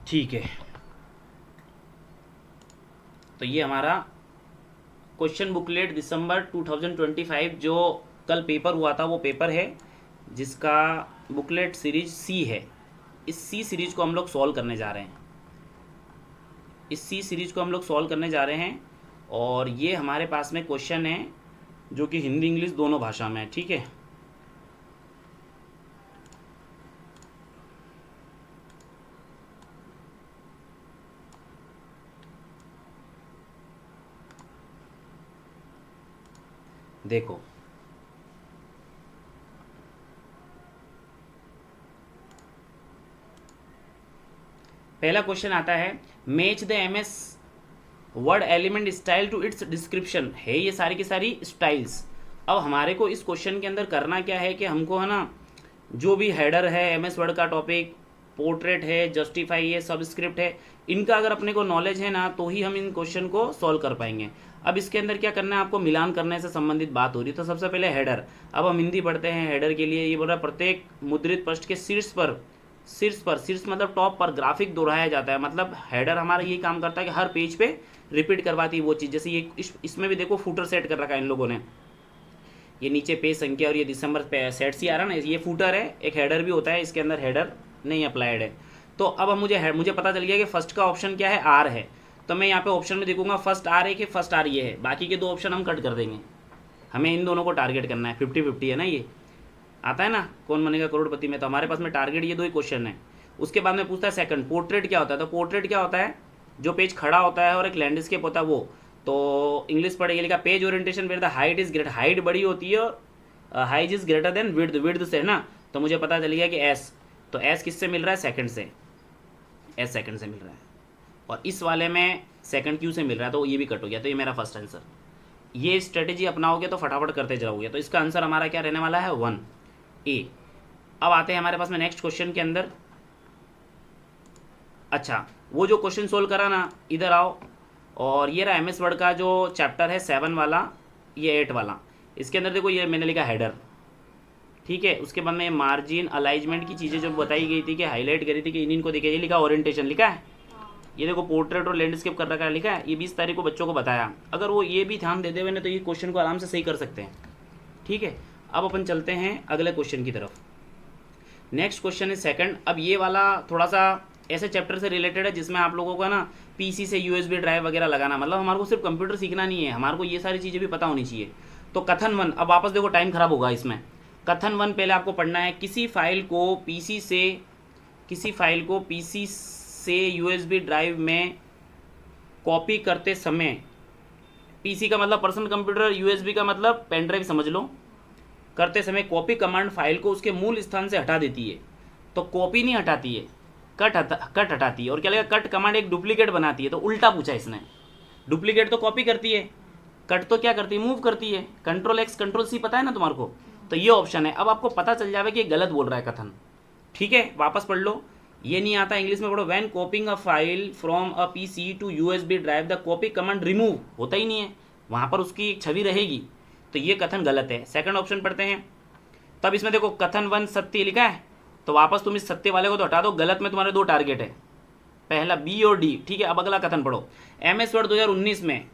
ठीक है, तो ये हमारा क्वेश्चन बुकलेट दिसंबर 2025 जो कल पेपर हुआ था वो पेपर है, जिसका बुकलेट सीरीज सी है। इस सी सीरीज को हम लोग सॉल्व करने जा रहे हैं। इस सी सीरीज को हम लोग सॉल्व करने जा रहे हैं, और ये हमारे पास में क्वेश्चन है जो कि हिंदी इंग्लिश दोनों भाषा में है। ठीक है, देखो पहला क्वेश्चन आता है, match the MS Word element style to its description. है ये सारी की सारी स्टाइल्स। अब हमारे को इस क्वेश्चन के अंदर करना क्या है कि हमको है ना, जो भी हेडर है एमएस वर्ड का टॉपिक, पोर्ट्रेट है, जस्टिफाई है, सबस्क्रिप्ट है, इनका अगर अपने को नॉलेज है ना तो ही हम इन क्वेश्चन को सॉल्व कर पाएंगे। अब इसके अंदर क्या करना है, आपको मिलान करने से संबंधित बात हो रही है। तो सबसे पहले हेडर। अब हम हिंदी पढ़ते हैं, हेडर के लिए ये बोल रहा है प्रत्येक मुद्रित पृष्ठ के शीर्ष मतलब टॉप पर ग्राफिक दोहराया जाता है। मतलब हेडर हमारा यही काम करता है कि हर पेज पे रिपीट करवाती है वो चीज़। जैसे ये इसमें भी देखो फूटर सेट कर रखा है इन लोगों ने, ये नीचे पेज संख्या और ये दिसंबर पे सेट सी आ रहा है ना, ये फूटर है। एक हेडर भी होता है, इसके अंदर हेडर नहीं अप्लाइड है। तो अब हम मुझे पता चल गया कि फर्स्ट का ऑप्शन क्या है, आर है। तो मैं यहाँ पे ऑप्शन में देखूंगा फर्स्ट आर है कि फर्स्ट आर ये है, बाकी के दो ऑप्शन हम कट कर देंगे। हमें इन दोनों को टारगेट करना है, 50-50 है ना। ये आता है ना कौन बनेगा करोड़पति में, तो हमारे पास में टारगेट ये दो ही क्वेश्चन है। उसके बाद में पूछता है सेकंड, पोर्ट्रेट क्या होता है। तो पोर्ट्रेट क्या होता है, जो पेज खड़ा होता है और एक लैंडस्केप होता है वो। तो इंग्लिश पढ़ेगी, लिखा page orientation where the height is greater, height बड़ी होती है और height is greater than width, width से है ना। तो मुझे पता चल गया कि एस, तो एस किससे मिल रहा है, सेकंड से, एस सेकंड से मिल रहा है। और इस वाले में सेकंड क्यू से मिल रहा है, तो ये भी कट हो गया। तो ये मेरा फर्स्ट आंसर। ये स्ट्रेटेजी अपनाओगे तो फटाफट करते जाओगे। तो इसका आंसर हमारा क्या रहने वाला है, 1 ए। अब आते हैं हमारे पास में नेक्स्ट क्वेश्चन के अंदर। अच्छा, वो जो क्वेश्चन सोल्व करा ना, इधर आओ। और ये रहा एमएस वर्ड का जो चैप्टर है 7 वाला, ये 8 वाला। इसके अंदर देखो ये मैंने लिखा हेडर, ठीक है। उसके बाद में मार्जिन अलाइजमेंट की चीज़ें जो बताई गई थी कि हाईलाइट करी थी कि इन इनको देखिए, ये लिखा ओरिएंटेशन लिखा है। ये देखो पोर्ट्रेट और लैंडस्केप कर रखा है, लिखा है। ये 20 तारीख को बच्चों को बताया। अगर वो ये भी ध्यान दे दे हुए तो ये क्वेश्चन को आराम से सही कर सकते हैं। ठीक है, अब अपन चलते हैं अगले क्वेश्चन की तरफ। नेक्स्ट क्वेश्चन है सेकंड। अब ये वाला थोड़ा सा ऐसे चैप्टर से रिलेटेड है जिसमें आप लोगों का ना पीसी से यूएसबी ड्राइव वगैरह लगाना, मतलब हमारे को सिर्फ कंप्यूटर सीखना नहीं है, हमारे को ये सारी चीज़ें भी पता होनी चाहिए। तो कथन 1, अब वापस देखो टाइम खराब होगा इसमें। कथन 1 पहले आपको पढ़ना है, किसी फाइल को पीसी से यूएसबी ड्राइव में कॉपी करते समय, पीसी का मतलब पर्सनल कंप्यूटर, यूएसबी का मतलब पेन ड्राइव समझ लो, करते समय कॉपी कमांड फाइल को उसके मूल स्थान से हटा देती है। तो कॉपी नहीं हटाती है, कट हटाती है। और क्या लगेगा, कट कमांड एक डुप्लीकेट बनाती है। तो उल्टा पूछा इसने, डुप्लीकेट तो कॉपी करती है, कट तो क्या करती है, मूव करती है। कंट्रोल एक्स कंट्रोल सी पता है ना तुम्हारे को, तो ये ऑप्शन है। अब आपको पता चल जाए कि गलत बोल रहा है कथन। ठीक है, वापस पढ़ लो, ये नहीं आता इंग्लिश में पढ़ो। When copying a file from a PC to USB drive the copy command remove, होता ही नहीं है, वहां पर उसकी एक छवि रहेगी। तो ये कथन गलत है। सेकंड ऑप्शन पढ़ते हैं। तब इसमें देखो कथन 1 सत्य लिखा है, तो वापस तुम इस सत्य वाले को तो हटा दो। गलत में तुम्हारे दो टारगेट है, पहला बी और डी। ठीक है, अब अगला कथन पढ़ो। एमएस वर्ड 2019 में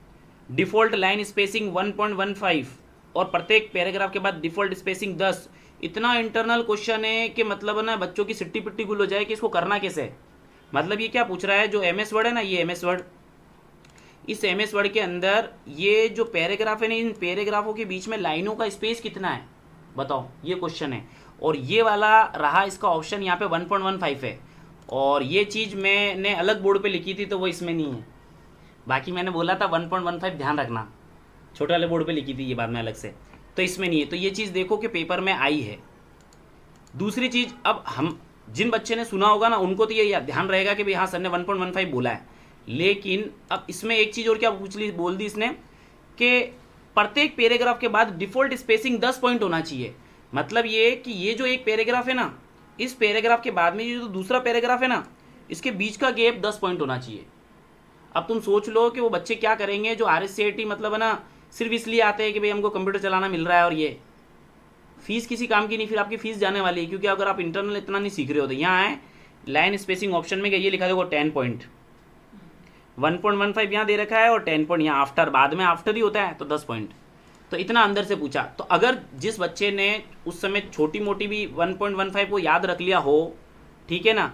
डिफॉल्ट लाइन स्पेसिंग 1.15 और प्रत्येक पैराग्राफ के बाद डिफॉल्ट स्पेसिंग 10। इतना इंटरनल क्वेश्चन है कि मतलब ना बच्चों की सिट्टी पिट्टी गुल हो जाए कि इसको करना कैसे है। मतलब ये क्या पूछ रहा है, जो एमएस वर्ड है ना, ये एमएस वर्ड, इस एमएस वर्ड के अंदर ये जो पैराग्राफ है ना, इन पैराग्राफों के बीच में लाइनों का स्पेस कितना है बताओ, ये क्वेश्चन है। और ये वाला रहा इसका ऑप्शन, यहाँ पे 1.15 है। और ये चीज़ मैंने अलग बोर्ड पे लिखी थी तो वो इसमें नहीं है। बाकी मैंने बोला था 1.15 ध्यान रखना, छोटे वाले बोर्ड पे लिखी थी ये बाद में अलग से, तो इसमें नहीं है। तो ये चीज़ देखो कि पेपर में आई है। दूसरी चीज़, अब हम जिन बच्चे ने सुना होगा ना उनको तो ये ध्यान रहेगा कि भाई हाँ सर ने 1.15 बोला है। लेकिन अब इसमें एक चीज़ और क्या बोल दी इसने कि प्रत्येक पैराग्राफ के बाद डिफॉल्ट स्पेसिंग 10 पॉइंट होना चाहिए। मतलब ये कि ये जो एक पैराग्राफ है ना, इस पैराग्राफ के बाद में ये जो दूसरा पैराग्राफ है ना, इसके बीच का गैप 10 पॉइंट होना चाहिए। अब तुम सोच लो कि वो बच्चे क्या करेंगे जो RSCIT मतलब है ना सिर्फ इसलिए आते हैं कि भाई हमको कंप्यूटर चलाना मिल रहा है, और ये फीस किसी काम की नहीं, फिर आपकी फीस जाने वाली है। क्योंकि अगर आप इंटरनल इतना नहीं सीख रहे हो तो यहाँ आए लाइन स्पेसिंग ऑप्शन में ये लिखा देखो 10 पॉइंट, 1.15 यहाँ दे रखा है और 10 पॉइंट यहाँ आफ्टर, बाद में आफ्टर ही होता है तो 10 पॉइंट। तो इतना अंदर से पूछा, तो अगर जिस बच्चे ने उस समय छोटी मोटी भी 1.15 को याद रख लिया हो, ठीक है ना,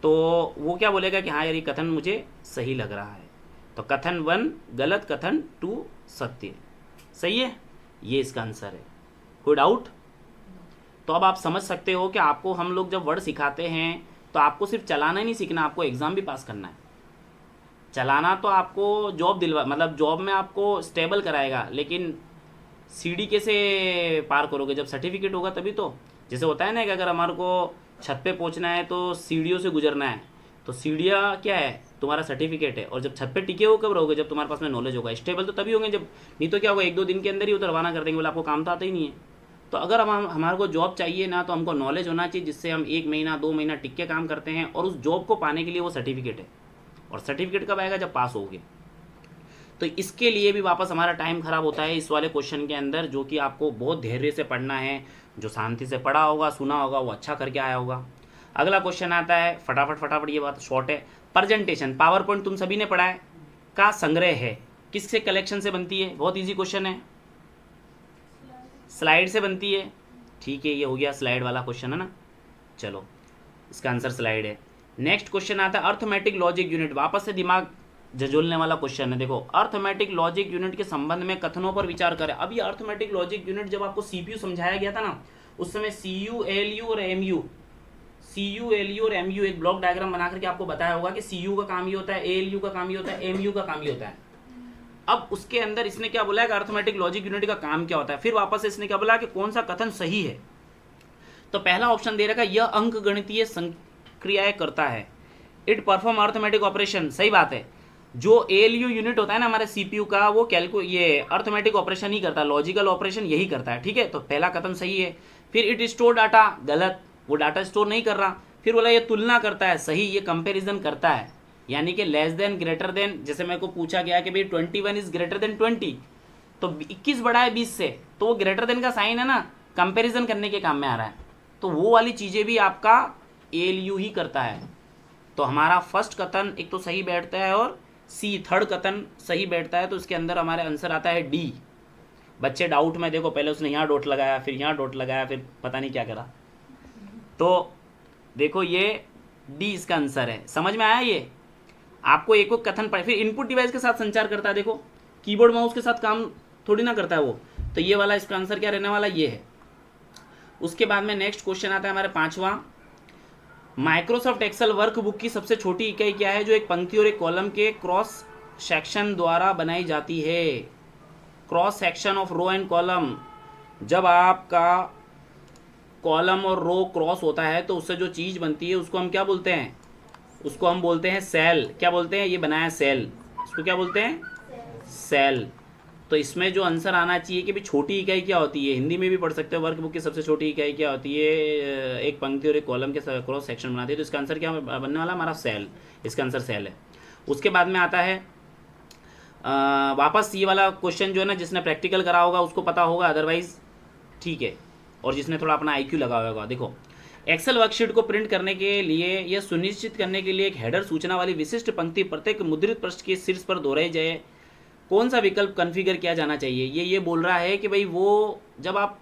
तो वो क्या बोलेगा कि हाँ यार ये कथन मुझे सही लग रहा है। तो कथन 1 गलत, कथन 2 सत्य। सही है, ये इसका आंसर है। कोई डाउट? तो अब आप समझ सकते हो कि आपको हम लोग जब वर्ड सिखाते हैं तो आपको सिर्फ चलाना ही नहीं सीखना, आपको एग्ज़ाम भी पास करना है। चलाना तो आपको जॉब दिलवा, मतलब जॉब में आपको स्टेबल कराएगा, लेकिन सीढ़ी कैसे पार करोगे? जब सर्टिफिकेट होगा तभी तो। जैसे होता है ना कि अगर हमारे को छत पे पहुंचना है तो सीढ़ियों से गुजरना है, तो सीढ़ियाँ क्या है? तुम्हारा सर्टिफिकेट है। और जब छत पे टिके हो कब रहोगे? जब तुम्हारे पास में नॉलेज होगा। स्टेबल तो तभी होंगे जब, नहीं तो क्या होगा 1-2 दिन के अंदर ही उतरवाना कर देंगे, बोले आपको काम तो आता ही नहीं है। तो अगर हम हमारे को जॉब चाहिए ना, तो हमको नॉलेज होना चाहिए जिससे हम 1 महीना 2 महीना टिक के काम करते हैं, और उस जॉब को पाने के लिए वो सर्टिफिकेट है। और सर्टिफिकेट कब आएगा? जब पास होगे। तो इसके लिए भी वापस हमारा टाइम खराब होता है इस वाले क्वेश्चन के अंदर, जो कि आपको बहुत धैर्य से पढ़ना है। जो शांति से पढ़ा होगा, सुना होगा, वो अच्छा करके आया होगा। अगला क्वेश्चन आता है, फटाफट, ये बात शॉर्ट है। प्रेजेंटेशन, पावर पॉइंट तुम सभी ने पढ़ा है, का संग्रह है, किससे कलेक्शन से बनती है? बहुत ईजी क्वेश्चन है, स्लाइड से बनती है। ठीक है, ये हो गया स्लाइड वाला क्वेश्चन है ना। चलो, इसका आंसर स्लाइड है। नेक्स्ट क्वेश्चन आता है अर्थमेटिक लॉजिक यूनिट। वापस से दिमाग झंझोलने वाला क्वेश्चन है। देखो, अर्थमेटिक लॉजिक यूनिट के संबंध में कथनों पर विचार करें। अब ये अर्थमेटिक लॉजिक यूनिट जब आपको सीपीयू समझाया गया था ना, उस समय सीयू, एलयू और एमयू, सीयू, एलयू और एमयू एक ब्लॉक डायग्राम बना करके आपको बताया होगा कि सीयू का काम ये होता है, एलयू का काम ये होता है, एमयू का काम ये होता है। अब उसके अंदर इसने क्या बोला है कि अर्थमेटिक लॉजिक यूनिट का काम क्या होता है। फिर वापस से इसने क्या बोला कि कौन सा कथन सही है। तो पहला ऑप्शन दे रखा है, यह अंक गणितीय संक्रियाएं करता है। It perform arithmetic operation. सही बात है, जो एएलयू यूनिट होता है ना हमारे सीपीयू का, वो ये अर्थमेटिक ऑपरेशन ही करता है, लॉजिकल ऑपरेशन यही करता है। ठीक है, तो पहला कथन सही है। फिर इट स्टोर डाटा, गलत, वो डाटा स्टोर नहीं कर रहा। फिर बोला ये तुलना करता है, सही, ये कंपैरिजन करता है, यानी कि लेस देन, ग्रेटर देन। जैसे मेरे को पूछा गया कि भाई 21 इज ग्रेटर देन 20, तो 21 बड़ा है 20 से, तो वो ग्रेटर देन का साइन है ना, कंपैरिजन करने के काम में आ रहा है। तो वो वाली चीज़ें भी आपका एएलयू ही करता है। तो हमारा फर्स्ट कथन एक तो सही बैठता है और सी थर्ड कथन सही बैठता है। तो इसके अंदर हमारे आंसर आता है डी। बच्चे डाउट में देखो, पहले उसने यहाँ डॉट लगाया, फिर यहाँ डॉट लगाया, फिर पता नहीं क्या करा। तो देखो ये डी इसका आंसर है। समझ में आया? ये आपको एक कथन पढ़े, फिर इनपुट डिवाइस के साथ संचार करता है। देखो, कीबोर्ड माउस के साथ काम थोड़ी ना करता है वो। तो ये वाला इसका आंसर क्या रहने वाला? ये है। उसके बाद में नेक्स्ट क्वेश्चन आता है हमारे 5वां। माइक्रोसॉफ्ट एक्सेल वर्कबुक की सबसे छोटी इकाई क्या है जो एक पंक्ति और एक कॉलम के क्रॉस सेक्शन द्वारा बनाई जाती है? Cross section of row and column. जब आपका कॉलम और रो क्रॉस होता है तो उससे जो चीज़ बनती है उसको हम क्या बोलते हैं? उसको हम बोलते हैं सेल। क्या बोलते हैं? ये बनाया सेल, इसको क्या बोलते हैं? सेल। तो इसमें जो आंसर आना चाहिए कि भाई छोटी इकाई क्या होती है, हिंदी में भी पढ़ सकते हो, वर्कबुक की सबसे छोटी इकाई क्या होती है? एक पंक्ति और एक कॉलम के क्रॉस सेक्शन बनाती है। तो इसका आंसर क्या बनने वाला? हमारा सेल। इसका आंसर सेल है। उसके बाद में आता है वापस ये वाला क्वेश्चन जो है ना, जिसने प्रैक्टिकल करा होगा उसको पता होगा, अदरवाइज ठीक है, और जिसने थोड़ा अपना IQ लगाया होगा। देखो, एक्सेल वर्कशीट को प्रिंट करने के लिए यह सुनिश्चित करने के लिए एक हेडर सूचना वाली विशिष्ट पंक्ति प्रत्येक मुद्रित पृष्ठ के शीर्ष पर दोहराई जाए, कौन सा विकल्प कॉन्फ़िगर किया जाना चाहिए? ये बोल रहा है कि भाई वो जब आप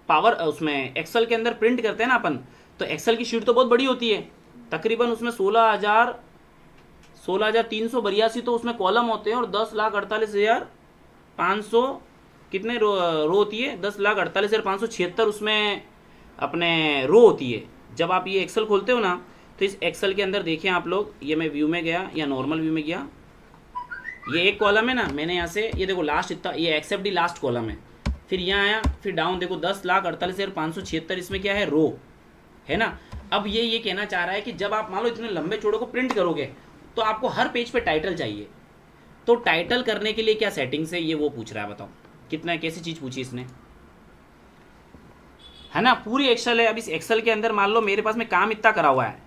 पावर उसमें एक्सेल के अंदर प्रिंट करते हैं ना अपन, तो एक्सेल की शीट तो बहुत बड़ी होती है, तकरीबन उसमें 16,382 तो उसमें कॉलम होते हैं और 10,48,500 कितने रो होती है? 10,48,576 उसमें अपने रो होती है। जब आप ये एक्सेल खोलते हो ना, तो इस एक्सेल के अंदर देखिए आप लोग, ये मैं व्यू में गया या नॉर्मल व्यू में गया, ये एक कॉलम है ना, मैंने यहाँ से ये देखो लास्ट इतना, ये एक्सेप्ट दी लास्ट कॉलम है, फिर यहाँ आया, फिर डाउन देखो 10,48,576 इसमें क्या है? रो है ना। अब ये कहना चाह रहा है कि जब आप मान लो इतने लंबे चौड़े को प्रिंट करोगे तो आपको हर पेज पे टाइटल चाहिए। तो टाइटल करने के लिए क्या सेटिंग्स है, ये वो पूछ रहा है। बताओ कितना, कैसी चीज़ पूछी इसने, है ना। पूरी एक्सेल है। अब इस एक्सेल के अंदर मान लो मेरे पास में काम इतना करा हुआ है,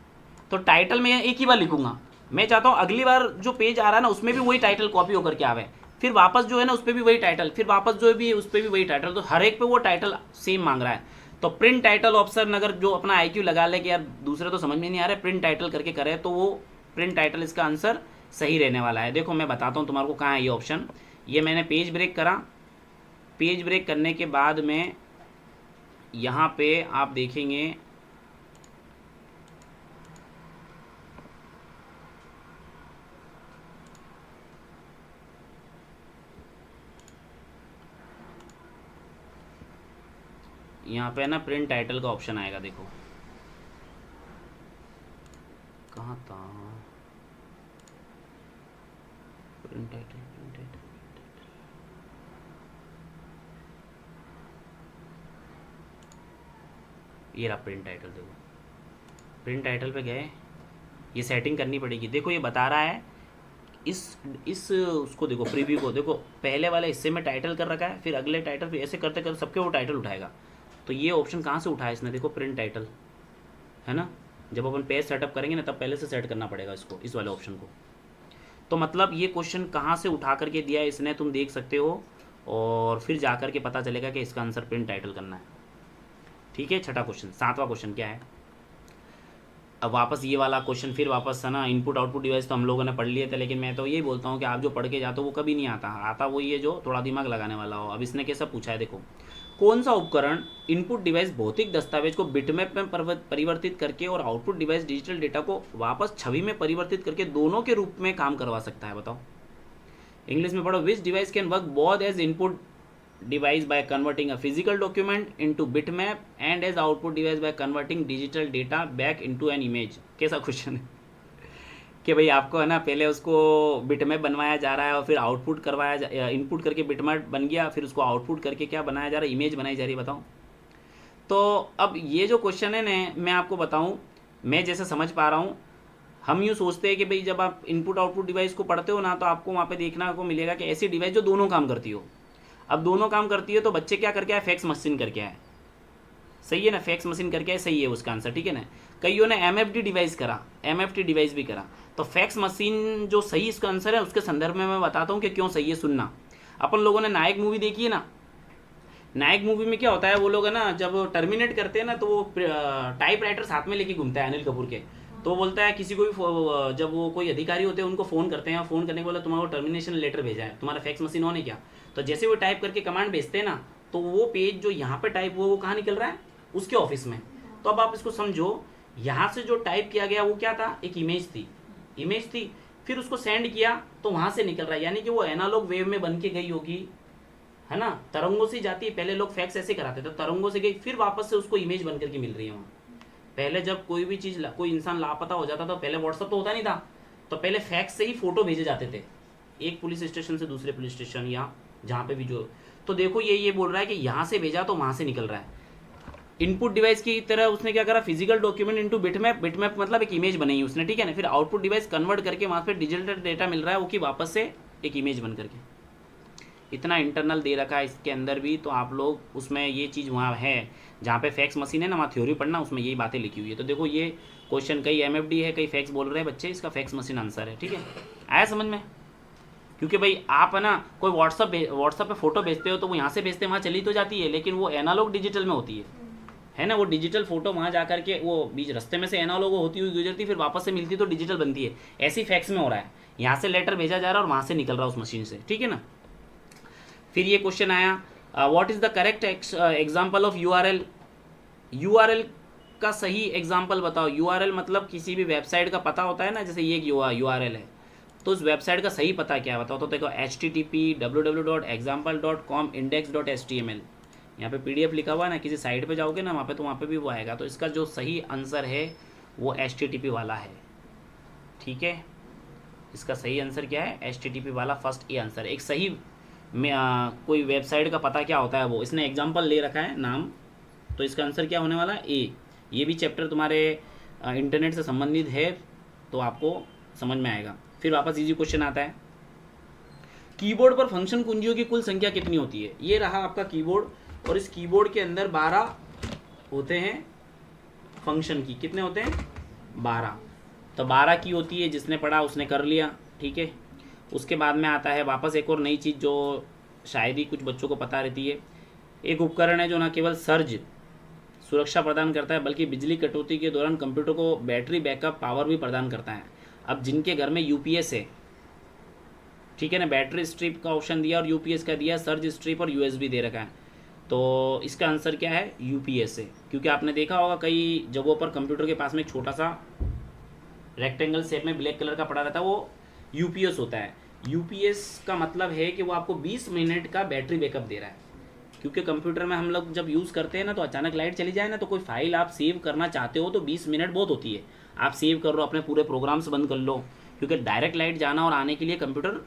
तो टाइटल में एक ही बार लिखूंगा। मैं चाहता हूँ अगली बार जो पेज आ रहा है ना, उसमें भी वही टाइटल कॉपी होकर के आवे, फिर वापस जो है ना उस पर भी वही टाइटल, फिर वापस जो भी है उस पर भी वही टाइटल। तो हर एक पे वो टाइटल सेम मांग रहा है। तो प्रिंट टाइटल ऑप्शन अगर जो अपना आईक्यू लगा ले कि यार दूसरे तो समझ में नहीं आ रहे, प्रिंट टाइटल करके करे, तो वो प्रिंट टाइटल इसका आंसर सही रहने वाला है। देखो मैं बताता हूँ तुम्हारे को कहाँ है ये ऑप्शन। ये मैंने पेज ब्रेक करा, पेज ब्रेक करने के बाद में यहाँ पे आप देखेंगे यहाँ पे ना प्रिंट टाइटल का ऑप्शन आएगा। देखो कहाँ था प्रिंट टाइटल, प्रिंट टाइटल, ये रहा प्रिंट टाइटल। देखो प्रिंट टाइटल पे गए, ये सेटिंग करनी पड़ेगी। देखो ये बता रहा है इस उसको देखो, प्रीव्यू को देखो, पहले वाले हिस्से में टाइटल कर रखा है, फिर अगले टाइटल, फिर ऐसे करते करते सबके वो टाइटल उठाएगा। तो ये ऑप्शन कहाँ से उठाया इसने, देखो प्रिंट टाइटल है ना। जब अपन पेज सेटअप करेंगे ना तब पहले से सेट करना पड़ेगा इसको, इस वाले ऑप्शन को। तो मतलब ये क्वेश्चन कहाँ से उठा करके दिया है इसने, तुम देख सकते हो, और फिर जा करके पता चलेगा कि इसका आंसर प्रिंट टाइटल करना है। ठीक है, छठा क्वेश्चन। सातवां क्वेश्चन क्या है, अब वापस ये वाला क्वेश्चन फिर वापस है ना। इनपुट आउटपुट डिवाइस तो हम लोगों ने पढ़ लिए थे, लेकिन मैं तो यही बोलता हूँ कि आप जो पढ़ के जाते हो वो कभी नहीं आता वो ये जो थोड़ा दिमाग लगाने वाला हो। अब इसने कैसा पूछा है, देखो कौन सा उपकरण इनपुट डिवाइस भौतिक दस्तावेज को बिटमैप में परिवर्तित करके और आउटपुट डिवाइस डिजिटल डेटा को वापस छवि में परिवर्तित करके दोनों के रूप में काम करवा सकता है, बताओ। इंग्लिश में पढ़ो, which device can work both as input device by converting a physical document into bitmap and as output device by converting digital data back into an image। कैसा क्वेश्चन है कि भाई आपको है ना पहले उसको बिटमैप बनवाया जा रहा है और फिर आउटपुट करवाया, इनपुट करके बिटमैप बन गया, फिर उसको आउटपुट करके क्या बनाया जा रहा है, इमेज बनाई जा रही है, बताओ। तो अब ये जो क्वेश्चन है ना, मैं आपको बताऊं, मैं जैसे समझ पा रहा हूँ, हम यूँ सोचते हैं कि भाई जब आप इनपुट आउटपुट डिवाइस को पढ़ते हो ना, तो आपको वहाँ पे देखना को मिलेगा कि ऐसी डिवाइस जो दोनों काम करती हो। अब दोनों काम करती है तो बच्चे क्या करके आए, फैक्स मशीन करके आए, सही है ना, फैक्स मशीन करके आए, सही है उसका आंसर, ठीक है ना। कईयों ने एमएफडी डिवाइस करा, एमएफटी डिवाइस भी करा, तो फैक्स मशीन जो सही इसका आंसर है, उसके संदर्भ में मैं बताता हूँ कि क्यों सही है, सुनना। अपन लोगों ने नायक मूवी देखी है ना, नायक मूवी में क्या होता है, वो लोग है ना जब टर्मिनेट करते हैं ना, तो वो टाइप राइटर साथ में लेके घूमता है अनिल कपूर के। तो बोलता है किसी को भी, जब वो कोई अधिकारी होते हैं उनको फ़ोन करते हैं, फ़ोन करने के बोला तुम्हारा टर्मिनेशन लेटर भेजा है, तुम्हारा फैक्स मशीन ऑन है क्या। तो जैसे वो टाइप करके कमांड भेजते हैं ना, तो वो पेज जो यहाँ पे टाइप हुआ वो कहाँ निकल रहा है, उसके ऑफिस में। तो अब आप इसको समझो, यहाँ से जो टाइप किया गया वो क्या था, एक इमेज थी, फिर उसको सेंड किया तो वहाँ से निकल रहा है, यानी कि वो एनालॉग वेव में बन के गई होगी, है ना, तरंगों से जाती है। पहले लोग फैक्स ऐसे कराते थे, तरंगों से गई, फिर वापस से उसको इमेज बन करके मिल रही है वहाँ। पहले जब कोई भी चीज़, कोई इंसान लापता हो जाता था, पहले व्हाट्सअप तो होता नहीं था, तो पहले फैक्स से ही फोटो भेजे जाते थे, एक पुलिस स्टेशन से दूसरे पुलिस स्टेशन या जहाँ पे भी जो। तो देखो ये बोल रहा है कि यहाँ से भेजा तो वहाँ से निकल रहा है। इनपुट डिवाइस की तरह उसने क्या करा, physical document into bitmap, bitmap मतलब एक इमेज बनाई उसने, ठीक है ना। फिर आउटपुट डिवाइस कन्वर्ट करके वहाँ पे डिजिटल डेटा मिल रहा है वो कि वापस से एक इमेज बन करके। इतना इंटरनल दे रखा है इसके अंदर भी, तो आप लोग उसमें ये चीज़ वहाँ है जहाँ पे फैक्स मशीन है ना, वहाँ थ्योरी पढ़ना, उसमें यही बातें लिखी हुई है। तो देखो ये क्वेश्चन कई एमएफडी है, कई फैक्स बोल रहे हैं बच्चे, इसका फैक्स मशीन आंसर है, ठीक है। आया समझ में, क्योंकि भाई आप है ना कोई व्हाट्सअप पे फोटो भेजते हो तो वो यहाँ से भेजते हैं वहाँ चली तो जाती है, लेकिन वो एनालॉग डिजिटल में होती है ना। वो डिजिटल फोटो वहाँ जा करके वो बीच रास्ते में से एनालॉग होती हुई गुजरती, फिर वापस से मिलती तो डिजिटल बनती है। ऐसी फैक्स में हो रहा है, यहाँ से लेटर भेजा जा रहा है और वहाँ से निकल रहा है उस मशीन से, ठीक है ना। फिर ये क्वेश्चन आया, what is the correct example of URL. URL का सही एग्जाम्पल बताओ। यूआरएल मतलब किसी भी वेबसाइट का पता होता है ना, जैसे ये यूआरएल है, तो उस वेबसाइट का सही पता क्या बताओ। तो देखो http www.example.com index.html, यहाँ पे PDF लिखा हुआ है ना, किसी साइट पे जाओगे ना वहाँ पे, तो वहाँ पे भी वो आएगा। तो इसका जो सही आंसर है वो HTTP वाला है, ठीक है। इसका सही आंसर क्या है, HTTP वाला फर्स्ट ए आंसर। एक सही कोई वेबसाइट का पता क्या होता है वो इसने एग्जाम्पल ले रखा है नाम, तो इसका आंसर क्या होने वाला है, ए। ये भी चैप्टर तुम्हारे इंटरनेट से संबंधित है तो आपको समझ में आएगा। फिर वापस इजी क्वेश्चन आता है, कीबोर्ड पर फंक्शन कुंजियों की कुल संख्या कितनी होती है। ये रहा आपका कीबोर्ड, और इस कीबोर्ड के अंदर 12 होते हैं फंक्शन की। कितने होते हैं, 12। तो 12 की होती है, जिसने पढ़ा उसने कर लिया, ठीक है। उसके बाद में आता है वापस एक और नई चीज़ जो शायद ही कुछ बच्चों को पता रहती है। एक उपकरण है जो ना केवल सर्च सुरक्षा प्रदान करता है बल्कि बिजली कटौती के दौरान कंप्यूटर को बैटरी बैकअप पावर भी प्रदान करता है। अब जिनके घर में यूपीएस है, ठीक है ना, बैटरी स्ट्रिप का ऑप्शन दिया और यूपीएस का दिया, सर्ज स्ट्रिप और यूएसबी दे रखा है, तो इसका आंसर क्या है, यूपीएस है। क्योंकि आपने देखा होगा कई जगहों पर कंप्यूटर के पास में एक छोटा सा रेक्टेंगल शेप में ब्लैक कलर का पड़ा रहता है, वो यूपीएस होता है। यूपीएस का मतलब है कि वो आपको 20 मिनट का बैटरी बैकअप दे रहा है। क्योंकि कंप्यूटर में हम लोग जब यूज़ करते हैं ना, तो अचानक लाइट चली जाए ना, तो कोई फाइल आप सेव करना चाहते हो तो 20 मिनट बहुत होती है। आप सेव कर लो, अपने पूरे प्रोग्राम्स बंद कर लो, क्योंकि डायरेक्ट लाइट जाना और आने के लिए कंप्यूटर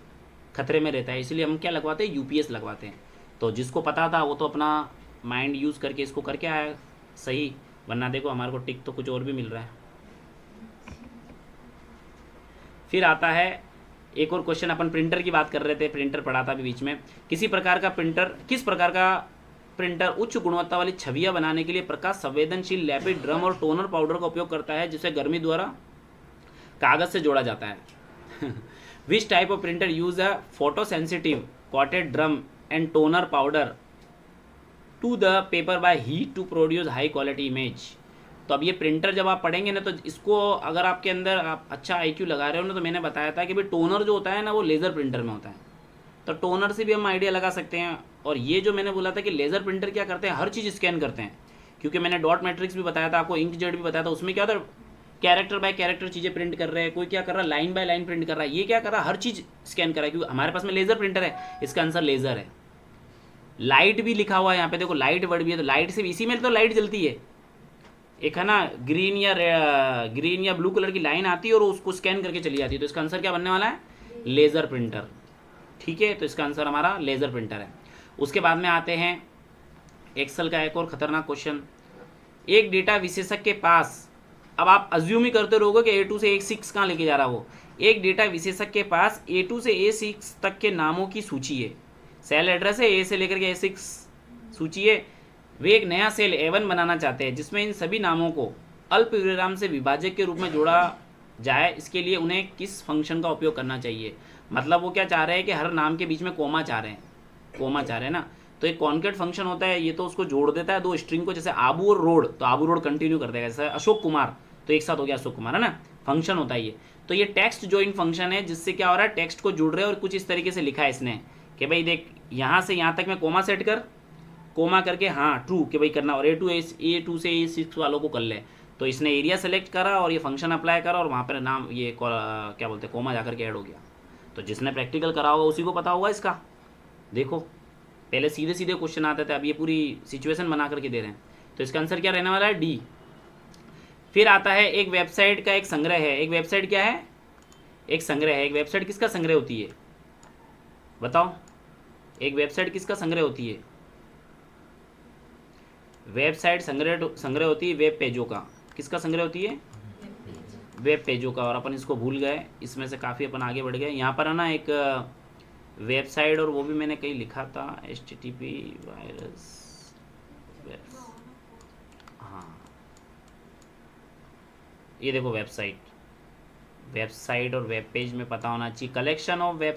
खतरे में रहता है, इसलिए हम क्या लगवाते हैं, यूपीएस लगवाते हैं। तो जिसको पता था वो तो अपना माइंड यूज़ करके इसको करके आया सही, वरना देखो हमारे को टिक तो कुछ और भी मिल रहा है। फिर आता है एक और क्वेश्चन, अपन प्रिंटर की बात कर रहे थे, प्रिंटर पढ़ा था अभी बीच में। किस प्रकार का प्रिंटर उच्च गुणवत्ता वाली छवियां बनाने के लिए प्रकाश संवेदनशील लैपिड ड्रम और टोनर पाउडर का उपयोग करता है, जिसे गर्मी द्वारा कागज से जोड़ा जाता है। Which type of printer use a photo sensitive coated drum and toner powder to the paper by heat to produce high quality image. तो अब ये प्रिंटर जब आप पढ़ेंगे ना, तो इसको अगर आपके अंदर आप अच्छा आईक्यू लगा रहे हो ना, तो मैंने बताया था कि भाई टोनर जो होता है ना, वो लेज़र प्रिंटर में होता है, तो टोनर से भी हम आइडिया लगा सकते हैं। और ये जो मैंने बोला था कि लेज़र प्रिंटर क्या करते हैं, हर चीज़ स्कैन करते हैं। क्योंकि मैंने डॉट मैट्रिक्स भी बताया था आपको, इंक जेट भी बताया था, उसमें क्या होता है, कैरेक्टर बाय कैरेक्टर चीज़ें प्रिंट कर रहे हैं, कोई क्या कर रहा है, लाइन बाय लाइन प्रिंट कर रहा है, ये क्या कर रहा है, हर चीज़ स्कैन कर रहा है, क्योंकि हमारे पास में लेज़र प्रिंटर है। इसका आंसर लेज़र है। लाइट भी लिखा हुआ है यहाँ पे, देखो लाइट वर्ड भी है, तो लाइट से इसी में तो लाइट जलती है, एक है ना ग्रीन या ब्लू कलर की लाइन आती है और उसको स्कैन करके चली जाती है, तो इसका आंसर क्या बनने वाला है, लेज़र प्रिंटर। ठीक है, तो इसका आंसर हमारा लेज़र प्रिंटर है। उसके बाद में आते हैं एक्सेल का एक और खतरनाक क्वेश्चन। एक डेटा विशेषज्ञ के पास, अब आप अज्यूम ही करते रहोगे कि A2 से A6 कहाँ लेके जा रहा वो। एक डेटा विशेषज्ञ के पास A2 से A6 तक के नामों की सूची है, सेल एड्रेस है A से लेकर के A6 सूची है। वे एक नया सेल A1 बनाना चाहते हैं जिसमें इन सभी नामों को अल्प विराम से विभाजक के रूप में जोड़ा जाए। इसके लिए उन्हें किस फंक्शन का उपयोग करना चाहिए। मतलब वो क्या चाह रहे हैं कि हर नाम के बीच में कोमा चाह रहे हैं ना, तो एक कॉन्केट फंक्शन होता है, ये तो उसको जोड़ देता है दो स्ट्रिंग को, जैसे आबू और रोड, तो आबू रोड कंटिन्यू कर देगा। जैसे अशोक कुमार, तो एक साथ हो गया अशोक कुमार, है ना, फंक्शन होता है ये। तो ये टेक्स्ट जॉइन फंक्शन है, जिससे क्या हो रहा है, टेक्स्ट को जुड़ रहे हैं। और कुछ इस तरीके से लिखा है इसने कि भाई देख, यहाँ से यहाँ तक मैं कोमा सेट कर, कोमा करके हाँ ट्रू कि भाई करना, और A2 से A6 वालों को कर ले। तो इसने एरिया सेलेक्ट करा और ये फंक्शन अप्लाई करा, और वहाँ पर नाम ये क्या बोलते हैं, कोमा जाकर के ऐड हो गया। तो जिसने प्रैक्टिकल करा होगा उसी को पता होगा इसका। देखो पहले सीधे सीधे क्वेश्चन आते थे, अब ये पूरी सिचुएशन बना करके दे रहे हैं। तो इसका आंसर क्या रहने वाला है, डी। फिर आता है एक वेबसाइट का एक संग्रह है। एक वेबसाइट क्या है, एक संग्रह है। एक वेबसाइट किसका संग्रह होती है, बताओ, एक वेबसाइट किसका संग्रह होती है। वेबसाइट संग्रह होती है वेब पेजों का। किसका संग्रह होती है, वेब पेजों का। और अपन इसको भूल गए, इसमें से काफ़ी अपन आगे बढ़ गए। यहाँ पर है ना एक वेबसाइट, और वो भी मैंने कहीं लिखा था, HTTP वायरस, हाँ ये देखो वेबसाइट और वेब पेज में पता होना चाहिए। Collection of web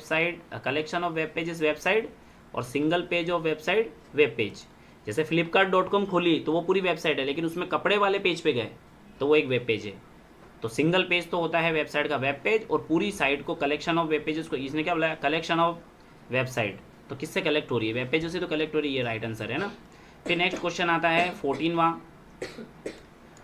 pages website, और single page of website web page. जैसे flipkart.com खोली तो वो पूरी वेबसाइट है, लेकिन उसमें कपड़े वाले पेज पे गए तो वो एक वेब पेज है। तो सिंगल पेज तो होता है वेबसाइट का वेब पेज, और पूरी साइट को कलेक्शन ऑफ वेब पेजेस को इसने क्या बोला, कलेक्शन ऑफ वेबसाइट। तो किससे कलेक्ट हो रही है, वेब पेजों से तो कलेक्ट हो रही है, ये राइट आंसर है ना। फिर नेक्स्ट क्वेश्चन आता है 14वां।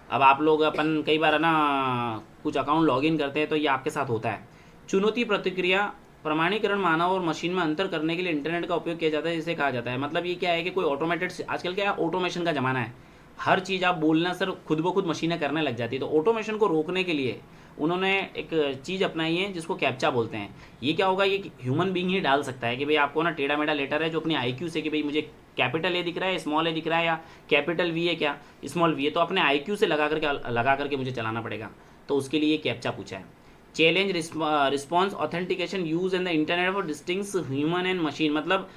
अब आप लोग अपन कई बार है ना कुछ अकाउंट लॉगिन करते हैं, तो ये आपके साथ होता है। चुनौती प्रतिक्रिया प्रमाणीकरण मानव और मशीन में अंतर करने के लिए इंटरनेट का उपयोग किया जाता है, जिसे कहा जाता है। मतलब ये क्या है कि कोई ऑटोमेटेड, आजकल क्या है, ऑटोमेशन का ज़माना है। हर चीज़ आप बोलना सर खुद ब खुद मशीनें करने लग जाती है। तो ऑटोमेशन को रोकने के लिए उन्होंने एक चीज़ अपनाई है जिसको कैप्चा बोलते हैं। ये क्या होगा, ये ह्यूमन बीइंग ही डाल सकता है कि भाई आपको ना टेढ़ा मेढ़ा लेटर है जो अपनी IQ से, कि भाई मुझे कैपिटल ए दिख रहा है, स्मॉल ए दिख रहा है, या कैपिटल वी है क्या, स्मॉल वी है, तो अपने IQ से लगा करके मुझे चलाना पड़ेगा। तो उसके लिए ये कैप्चा पूछा है। Challenge response authentication use in the internet for distinguish human and machine. मतलब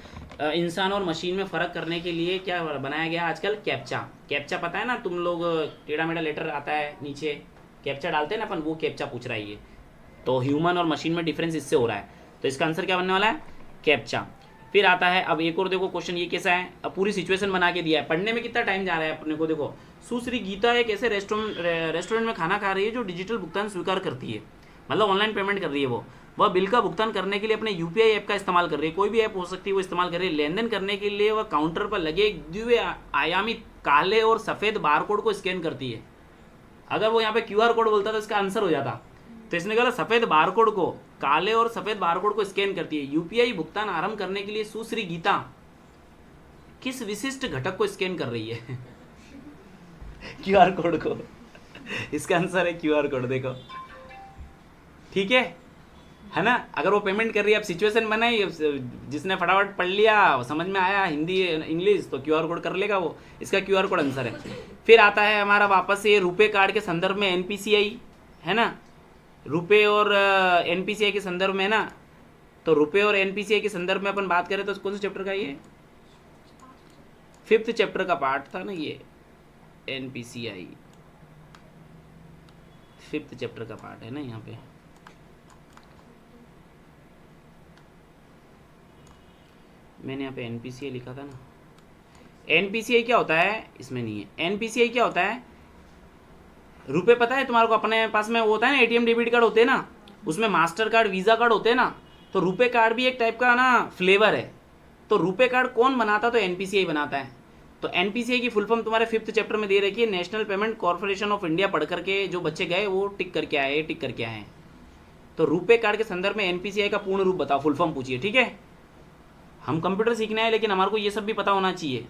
इंसान और मशीन में फ़र्क करने के लिए क्या बनाया गया आजकल, कैप्चा पता है ना तुम लोग, टेढ़ा मेढ़ा लेटर आता है नीचे कैप्चा डालते हैं ना अपन, वो कैप्चा पूछ रहा है ये। तो ह्यूमन और मशीन में डिफरेंस इससे हो रहा है। तो इसका आंसर क्या बनने वाला है, कैप्चा। फिर आता है अब एक और, देखो क्वेश्चन ये कैसा है, अब पूरी सिचुएशन बना के दिया है। पढ़ने में कितना टाइम जा रहा है अपने को, देखो सुश्री गीता एक ऐसे रेस्टोरेंट में खाना खा रही है जो डिजिटल भुगतान स्वीकार करती है, मतलब ऑनलाइन पेमेंट कर रही है। वह बिल का भुगतान करने के लिए अपने यूपीआई ऐप का इस्तेमाल कर रही है, कोई भी ऐप हो सकती है वो इस्तेमाल कर रही है। लेन देन करने के लिए वह काउंटर पर लगे एक द्विआयामी काले और सफ़ेद बारकोड को स्कैन करती है। अगर वो यहाँ पे क्यूआर कोड बोलता तो इसका आंसर हो जाता, तो इसने कहा सफ़ेद बारकोड को, काले और सफ़ेद बारकोड को स्कैन करती है। यूपीआई भुगतान आरंभ करने के लिए सुश्री गीता किस विशिष्ट घटक को स्कैन कर रही है? क्यूआर कोड को। इसका आंसर है क्यूआर कोड। देखो ठीक है ना। अगर वो पेमेंट कर रही है, अब सिचुएशन बनाई, जिसने फटाफट पढ़ लिया, समझ में आया हिंदी इंग्लिश, तो क्यूआर कोड कर लेगा वो। इसका क्यूआर कोड आंसर है। फिर आता है हमारा वापस से रुपए कार्ड के संदर्भ में एनपीसीआई, है ना, रुपए और एनपीसीआई के संदर्भ में, है ना। तो रुपए और एनपीसीआई के संदर्भ में अपन बात करें तो कौन से चैप्टर का, ये 5th चैप्टर का पार्ट था ना ये, एनपीसीआई 5th चैप्टर का पार्ट है ना। यहाँ पे मैंने यहाँ पे एनपीसीआई लिखा था ना। एनपीसीआई क्या होता है, इसमें नहीं है। एनपीसीआई क्या होता है, रुपए पता है तुम्हारे को, अपने पास में वो होता है ना एटीएम डेबिट कार्ड होते हैं ना, उसमें मास्टर कार्ड वीज़ा कार्ड होते हैं ना, तो रुपए कार्ड भी एक टाइप का ना फ्लेवर है। तो रुपए कार्ड कौन बनाता, तो एनपीसीआई बनाता है। तो एनपीसीआई की फुल फॉर्म तुम्हारे 5th चैप्टर में दे रखी है। National payment corporation of India पढ़ करके जो बच्चे गए वो टिक करके आए, टिक करके आए। तो रुपए कार्ड के संदर्भ में एनपीसीआई का पूर्ण रूप बताओ, फुल फॉर्म पूछिए, ठीक है। हम कंप्यूटर सीखना है लेकिन हमारे को ये सब भी पता होना चाहिए,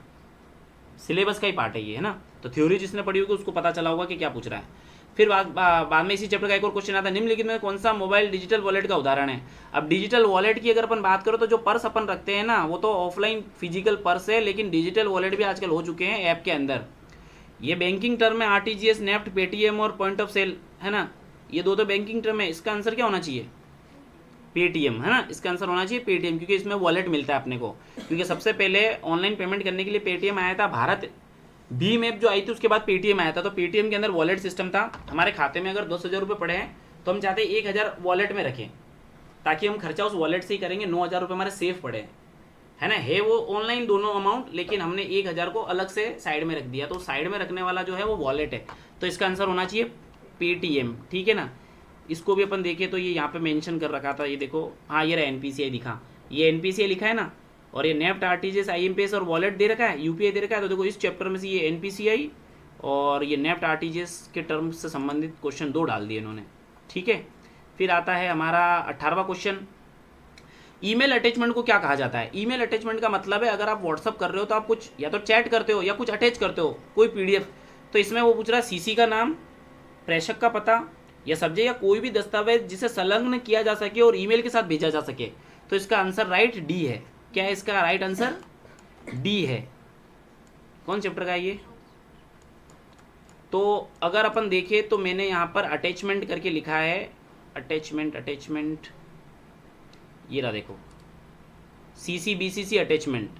सिलेबस का ही पार्ट है ये, है ना। तो थ्योरी जिसने पढ़ी होगी उसको पता चला होगा कि क्या पूछ रहा है। फिर बाद में इसी चैप्टर का एक और क्वेश्चन आता है, निम्नलिखित में कौन सा मोबाइल डिजिटल वॉलेट का उदाहरण है। अब डिजिटल वॉलेट की अगर अपन बात करो तो जो पर्स अपन रखते हैं ना, वो तो ऑफलाइन फिजिकल पर्स है, लेकिन डिजिटल वॉलेट भी आजकल हो चुके हैं ऐप के अंदर। ये बैंकिंग टर्म है, आरटीजीएस, नेफ्ट, पेटीएम और पॉइंट ऑफ सेल, है ना। ये दो बैंकिंग टर्म है। इसका आंसर क्या होना चाहिए, पेटीएम, है ना। इसका आंसर होना चाहिए पेटीएम, क्योंकि इसमें वॉलेट मिलता है अपने को। क्योंकि सबसे पहले ऑनलाइन पेमेंट करने के लिए पेटीएम आया था, भारत भीम ऐप जो आई थी उसके बाद पेटीएम आया था। तो पेटीएम के अंदर वॉलेट सिस्टम था। हमारे खाते में अगर 10,000 रुपये पड़े हैं तो हम चाहते हैं 1,000 वॉलेट में रखें, ताकि हम खर्चा उस वॉलेट से ही करेंगे। 9,000 रुपये हमारे सेफ पड़े हैं, है ना। है वो ऑनलाइन दोनों अमाउंट, लेकिन हमने 1,000 को अलग से साइड में रख दिया। तो साइड में रखने वाला जो है वो वॉलेट है। तो इसका आंसर होना चाहिए पेटीएम, ठीक है ना। इसको भी अपन देखें तो ये यहाँ पे मेंशन कर रखा था, ये देखो, हाँ ये रहा एनपीसीआई दिखा, ये एनपीसीआई लिखा है ना। और ये नेफ्ट, आरटीजीएस, आईएमपीएस और वॉलेट दे रखा है, यूपीआई दे रखा है। तो देखो इस चैप्टर में से ये एनपीसीआई और ये नेफ्ट, आरटीजीएस के टर्म्स से संबंधित क्वेश्चन 2 डाल दिए इन्होंने, ठीक है। फिर आता है हमारा 18वां क्वेश्चन, ईमेल अटैचमेंट को क्या कहा जाता है। ईमेल अटैचमेंट का मतलब है अगर आप व्हाट्सअप कर रहे हो तो आप कुछ या तो चैट करते हो या कुछ अटैच करते हो, कोई पीडीएफ। तो इसमें वो पूछ रहा है सीसी का नाम, प्रेषक का पता या सब्जेक्ट या कोई भी दस्तावेज जिसे संलग्न किया जा सके और ईमेल के साथ भेजा जा सके। तो इसका आंसर राइट डी है। क्या है इसका राइट आंसर, डी है। कौन चैप्टर का है ये। तो अगर अपन देखें तो मैंने यहाँ पर अटैचमेंट करके लिखा है, अटैचमेंट, ये रहा देखो, सीसी बीसीसी अटैचमेंट।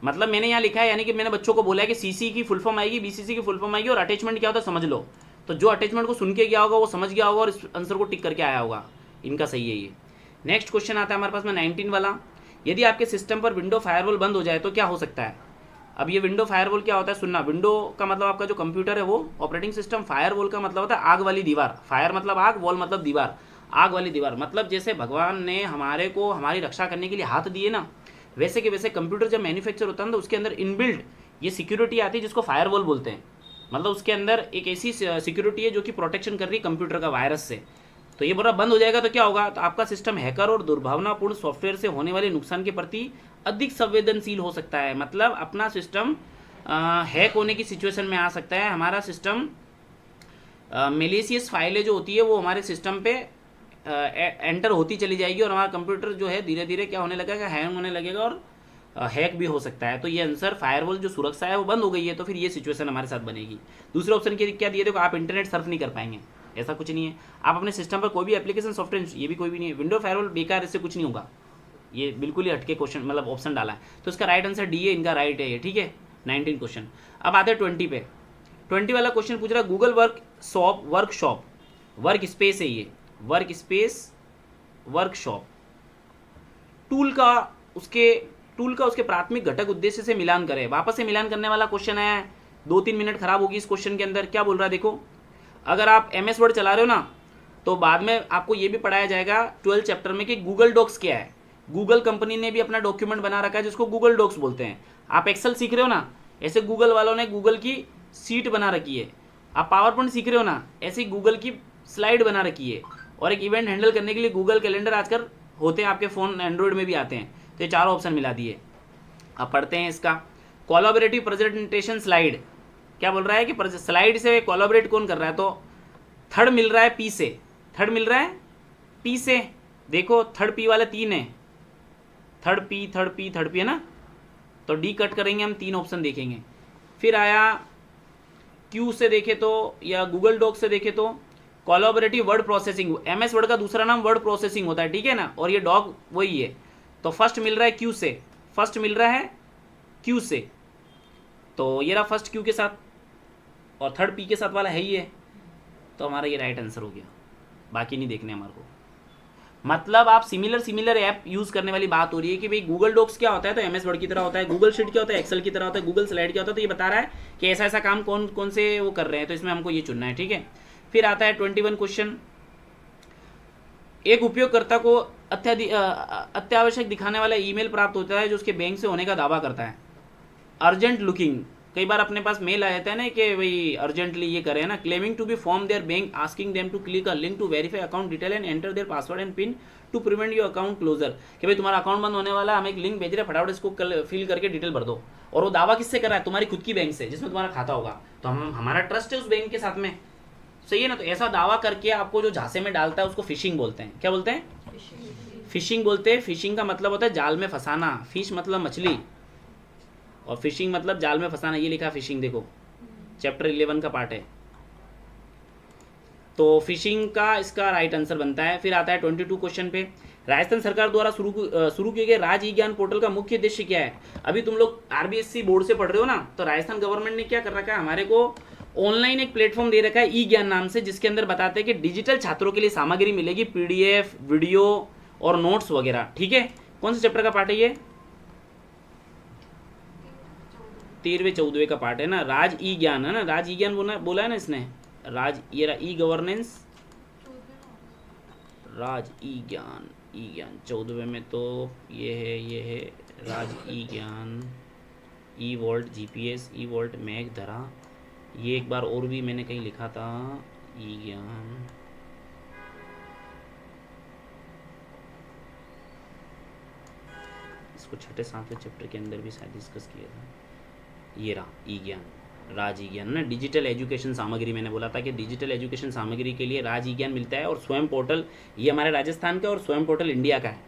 मतलब मैंने यहाँ लिखा है, यानी कि मैंने बच्चों को बोला है कि सीसी की फुल फॉर्म आएगी, बीसीसी की फुल फॉर्म आएगी, और अटैचमेंट क्या होता है समझ लो। तो जो अटैचमेंट को सुन के गया होगा वो समझ गया होगा और इस आंसर को टिक करके आया होगा। इनका सही है ये। नेक्स्ट क्वेश्चन आता है हमारे पास में 19 वाला, यदि आपके सिस्टम पर विंडो फायरवॉल बंद हो जाए तो क्या हो सकता है। अब ये विंडो फायरवॉल क्या होता है सुनना। विंडो का मतलब आपका जो कंप्यूटर है वो ऑपरेटिंग सिस्टम, फायरवॉल का मतलब होता है आग वाली दीवार। फायर मतलब आग, वॉल मतलब दीवार, आग वाली दीवार। मतलब जैसे भगवान ने हमारे को हमारी रक्षा करने के लिए हाथ दिए ना, वैसे के वैसे कंप्यूटर जब मैन्युफैक्चर होता है तो उसके अंदर इनबिल्ट ये सिक्योरिटी आती है जिसको फायरवॉल बोलते हैं। मतलब उसके अंदर एक ऐसी सिक्योरिटी है जो कि प्रोटेक्शन कर रही है कंप्यूटर का वायरस से। तो ये पूरा बंद हो जाएगा तो क्या होगा, तो आपका सिस्टम हैकर और दुर्भावनापूर्ण सॉफ्टवेयर से होने वाले नुकसान के प्रति अधिक संवेदनशील हो सकता है। मतलब अपना सिस्टम हैक होने की सिचुएशन में आ सकता है। हमारा सिस्टम मेलिशियस फाइलें जो होती है वो हमारे सिस्टम पे एंटर होती चली जाएगी और हमारा कंप्यूटर जो है धीरे धीरे क्या होने लगेगा, हैंग होने लगेगा और हैक भी हो सकता है। तो ये आंसर फायरवॉल जो सुरक्षा है वो बंद हो गई है, तो फिर ये सिचुएशन हमारे साथ बनेगी। दूसरे ऑप्शन के क्या दिए, देखो आप इंटरनेट सर्फ नहीं कर पाएंगे, ऐसा कुछ नहीं है। आप अपने सिस्टम पर कोई भी एप्लीकेशन सॉफ्टवेयर, ये भी कोई भी नहीं है। विंडो फायरवॉल बेकार, इससे कुछ नहीं होगा। ये बिल्कुल ही हटके क्वेश्चन मतलब ऑप्शन डाला है, तो इसका राइट आंसर डी है, इनका राइट है ये, ठीक है। 19 क्वेश्चन। अब आते हैं 20 पे। 20 वाला क्वेश्चन पूछ रहा है गूगल वर्कशॉप, वर्क स्पेस है ये, वर्क स्पेस वर्कशॉप टूल का उसके प्राथमिक घटक उद्देश्य से मिलान करें। वापस से मिलान करने वाला क्वेश्चन है। 2-3 मिनट खराब होगी इस क्वेश्चन के अंदर। क्या बोल रहा है देखो, अगर आप MS वर्ड चला रहे हो ना, तो बाद में आपको ये भी पढ़ाया जाएगा 12 चैप्टर में कि गूगल डॉक्स क्या है। गूगल कंपनी ने भी अपना डॉक्यूमेंट बना रखा है जिसको गूगल डॉक्स बोलते हैं। आप एक्सेल सीख रहे हो ना, ऐसे गूगल वालों ने गूगल की सीट बना रखी है। आप पावर पॉइंट सीख रहे हो ना, ऐसे ही गूगल की स्लाइड बना रखी है। और एक इवेंट हैंडल करने के लिए गूगल कैलेंडर आजकल होते हैं, आपके फ़ोन एंड्रॉयड में भी आते हैं। तो ये चारों ऑप्शन मिला दिए। अब पढ़ते हैं इसका कोलैबोरेटिव प्रेजेंटेशन स्लाइड। क्या बोल रहा है कि स्लाइड से कोलैबोरेट कौन कर रहा है, तो थर्ड मिल रहा है पी से, थर्ड मिल रहा है पी से। देखो थर्ड पी वाले 3 है, थर्ड पी है ना, तो डी कट करेंगे हम, 3 ऑप्शन देखेंगे। फिर आया क्यू से देखे तो, या गूगल डॉक से देखे तो collaborative word processing. MS word का दूसरा नाम वर्ड प्रोसेसिंग होता है, ठीक है ना, और ये डॉग वही है। तो फर्स्ट मिल रहा है क्यू से, फर्स्ट मिल रहा है क्यू से, तो ये रहा फर्स्ट क्यू के साथ, और थर्ड पी के साथ वाला है ही है, तो हमारा ये राइट आंसर हो गया। बाकी नहीं देखने हमारे को। मतलब आप सिमिलर ऐप यूज़ करने वाली बात हो रही है कि भाई गूगल डॉक्स क्या होता है, तो MS वर्ड की तरह होता है। गूगल शीट क्या होता है, एक्सेल की तरह होता है। गूगल स्लाइड क्या होता है, तो ये बता रहा है कि ऐसा ऐसा काम कौन कौन से वो कर रहे हैं, तो इसमें हमको ये चुनना है, ठीक है। फिर आता है 21 क्वेश्चन। एक उपयोगकर्ता को अत्यावश्यक दिखाने वाला ईमेल प्राप्त होता है जो उसके बैंक से होने का दावा करता है। अर्जेंट लुकिंग, कई बार अपने पास मेल आ जाता है ना कि भाई अर्जेंटली ये करें ना। Claiming to be from their bank asking them to click a link to verify account detail and enter their password and pin to prevent your account closure. कि भाई तुम्हारा अकाउंट बंद होने वाला है, हम एक लिंक भेज रहे हैं, फटाफट इसको फिल करके डिटेल भर दो। और वो दावा किससे कर रहा है, तुम्हारी खुद की बैंक से जिसमें तुम्हारा खाता होगा, तो हमारा ट्रस्ट है उस बैंक के साथ में, सही है ना। तो ऐसा दावा करके आपको जो झांसे में डालता है उसको फिशिंग बोलते हैं। क्या बोलते हैं, फिशिंग बोलते हैं। फिशिंग का मतलब होता है जाल में फंसाना। फिश मतलब मछली, और फिशिंग मतलब जाल में फंसाना। ये लिखा फिशिंग, देखो चैप्टर 11 का पार्ट है। तो फिशिंग का इसका राइट आंसर बनता है। फिर आता है 22 क्वेश्चन पे, राजस्थान सरकार द्वारा शुरू किए गए राज ई ज्ञान पोर्टल का मुख्य उद्देश्य क्या है। अभी तुम लोग RBSC बोर्ड से पढ़ रहे हो ना, तो राजस्थान गवर्नमेंट ने क्या कर रखा है, हमारे को ऑनलाइन एक प्लेटफॉर्म दे रखा है ई ज्ञान नाम से, जिसके अंदर बताते हैं कि डिजिटल छात्रों के लिए सामग्री मिलेगी, PDF, वीडियो और नोट्स वगैरह, ठीक है। कौन से चैप्टर का पार्ट है ये, 13वें-14वें का पार्ट है ना, राज ई ज्ञान है ना, राज ई ज्ञान बोला है ना इसने, राज ये रहा ई गवर्नेंस, राज ई ज्ञान 14वें में तो ये है राज ई ज्ञान, ई वोल्ट GPS, ई वोल्ट मेघ धरा। ये एक बार और भी मैंने कहीं लिखा था, ई ज्ञान, इसको 6-7वें चैप्टर के अंदर भी शायद डिस्कस किया था। ये रहा ई ज्ञान, राज ई ज्ञान ना, डिजिटल एजुकेशन सामग्री। मैंने बोला था कि डिजिटल एजुकेशन सामग्री के लिए राज ई ज्ञान मिलता है। और स्वयं पोर्टल ये हमारे राजस्थान का, और स्वयं पोर्टल इंडिया का है।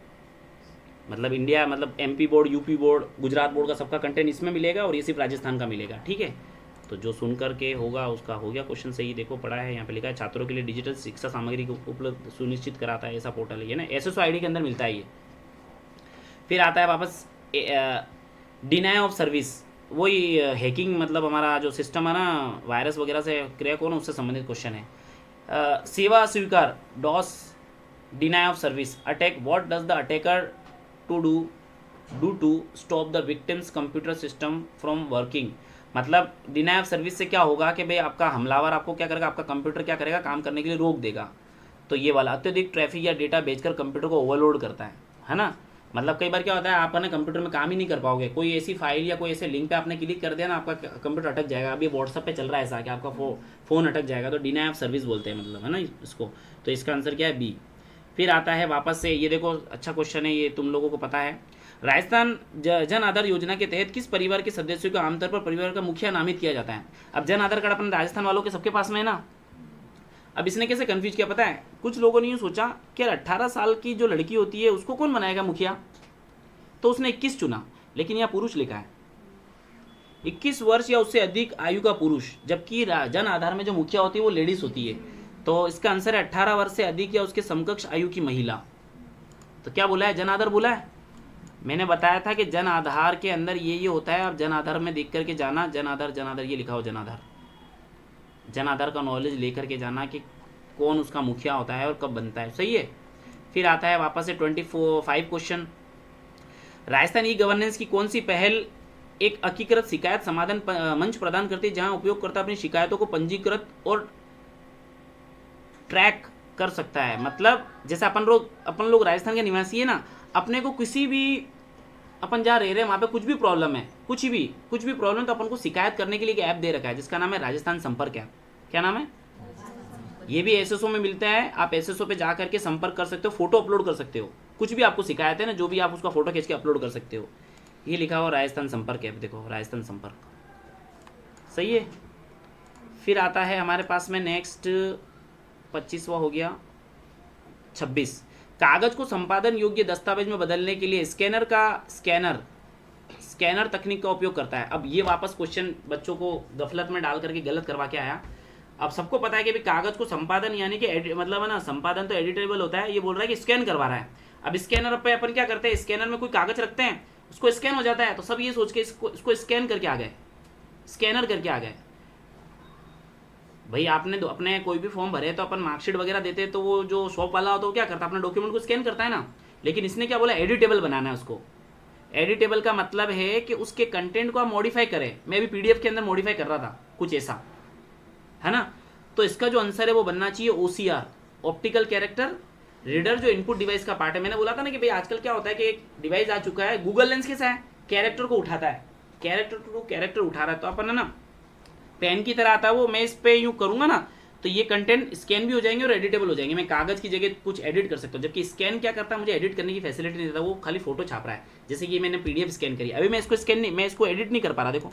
मतलब इंडिया मतलब MP board, UP board, Gujarat board का सबका कंटेंट इसमें मिलेगा, और ये सिर्फ राजस्थान का मिलेगा, ठीक है। तो जो सुन करके होगा उसका हो गया क्वेश्चन सही। देखो पढ़ा है, यहाँ पे लिखा है छात्रों के लिए डिजिटल शिक्षा सामग्री को उपलब्ध सुनिश्चित कराता है, ऐसा पोर्टल है ना, SSO ID के अंदर मिलता है ये। फिर आता है वापस डिनाई ऑफ सर्विस, वही हैकिंग, मतलब हमारा जो सिस्टम है ना, वायरस वगैरह से क्रैक होना, उससे संबंधित क्वेश्चन है। सेवा स्वीकार, DOS, deny of service, attack, what does the attacker to do to stop the victims computer system from working. मतलब डिनाई ऑफ सर्विस से क्या होगा कि भाई आपका हमलावर आपको क्या करेगा, आपका कंप्यूटर क्या करेगा, काम करने के लिए रोक देगा। तो ये वाला अत्यधिक ट्रैफिक या डेटा भेजकर कंप्यूटर को ओवरलोड करता है ना। मतलब कई बार क्या होता है, आप अपने कंप्यूटर में काम ही नहीं कर पाओगे, कोई ऐसी फाइल या कोई ऐसे लिंक पे आपने क्लिक कर दिया ना, आपका कंप्यूटर अटक जाएगा। अभी व्हाट्सएप पे चल रहा है ऐसा कि आपका फ़ोन अटक जाएगा, तो डिनाई ऑफ सर्विस बोलते हैं, मतलब है ना इसको। तो इसका आंसर क्या है, B। फिर आता है वापस से, ये देखो अच्छा क्वेश्चन है, ये तुम लोगों को पता है। राजस्थान जन आधार योजना के तहत किस परिवार के सदस्यों को आमतौर पर परिवार का मुखिया नामित किया जाता है। अब जन आधार कार्ड अपने राजस्थान वालों के सबके पास में है ना। अब इसने कैसे कन्फ्यूज किया पता है, कुछ लोगों ने यूँ सोचा कि 18 साल की जो लड़की होती है उसको कौन बनाएगा मुखिया, तो उसने 21 चुना, लेकिन यहाँ पुरुष लिखा है 21 वर्ष या उससे अधिक आयु का पुरुष, जबकि जन आधार में जो मुखिया होती है वो लेडीज होती है। तो इसका आंसर है 18 वर्ष से अधिक या उसके समकक्ष आयु की महिला। तो क्या बोला है, जन आधार बोला है। मैंने बताया था कि जन आधार के अंदर ये होता है। आप जन आधार में देख करके जाना, जन आधार ये लिखा हो, जन आधार का नॉलेज लेकर के जाना कि कौन उसका मुखिया होता है और कब बनता है, सही है। फिर आता है वापस से 25 क्वेश्चन, राजस्थान ई गवर्नेंस की कौन सी पहल एक एकीकृत शिकायत समाधान मंच प्रदान करती है जहां उपयोगकर्ता अपनी शिकायतों को पंजीकृत और ट्रैक कर सकता है। मतलब जैसे अपन लोग राजस्थान के निवासी है ना, अपने को किसी भी अपन जहाँ रह रहे हैं वहाँ पे कुछ भी प्रॉब्लम है, कुछ भी प्रॉब्लम, तो अपन को शिकायत करने के लिए एक ऐप दे रखा है जिसका नाम है राजस्थान संपर्क ऐप। क्या नाम है? ये भी एसएसओ में मिलता है। आप एसएसओ पे जा करके संपर्क कर सकते हो, फोटो अपलोड कर सकते हो, कुछ भी आपको शिकायत है ना, जो भी आप उसका फोटो खींच के अपलोड कर सकते हो। ये लिखा हुआ राजस्थान संपर्क ऐप, देखो राजस्थान संपर्क, सही है। फिर आता है हमारे पास में नेक्स्ट 25वां हो गया 26, कागज को संपादन योग्य दस्तावेज में बदलने के लिए स्कैनर तकनीक का उपयोग करता है। अब ये वापस क्वेश्चन बच्चों को गफलत में डाल करके गलत करवा के आया। अब सबको पता है कि भाई कागज को संपादन यानी कि मतलब है ना, संपादन तो एडिटेबल होता है, ये बोल रहा है कि स्कैन करवा रहा है। अब स्कैनर पे अपन क्या करते हैं, स्कैनर में कोई कागज रखते हैं, उसको स्कैन हो जाता है, तो सब ये सोच के इसको स्कैन करके आ गए, स्कैनर करके आ गए। भाई आपने अपने कोई भी फॉर्म भरे तो अपन मार्कशीट वगैरह देते हैं, तो वो जो शॉप वाला होता है वो क्या करता है, अपने डॉक्यूमेंट को स्कैन करता है ना। लेकिन इसने क्या बोला, एडिटेबल बनाना है उसको। एडिटेबल का मतलब है कि उसके कंटेंट को आप मॉडिफाई करें। मैं भी पीडीएफ के अंदर मॉडिफाई कर रहा था, कुछ ऐसा है ना। तो इसका जो आंसर है वो बनना चाहिए OCR, ऑप्टिकल कैरेक्टर रीडर, जो इनपुट डिवाइस का पार्ट है। मैंने बोला था ना कि भाई आजकल क्या होता है कि एक डिवाइस आ चुका है, गूगल लेंस कैसा है, कैरेक्टर को उठाता है, कैरेक्टर उठा रहा है, तो अपन है ना पेन की तरह आता है वो। मैं इस पे यूँ करूँगा ना तो ये कंटेंट स्कैन भी हो जाएंगे और एडिटेबल हो जाएंगे। मैं कागज़ की जगह कुछ एडिट कर सकता हूँ, जबकि स्कैन क्या करता है, मुझे एडिट करने की फैसिलिटी नहीं देता, वो खाली फोटो छाप रहा है। जैसे कि मैंने PDF स्कैन करी, अभी मैं इसको स्कैन नहीं, मैं इसको एडिट नहीं कर पा रहा। देखो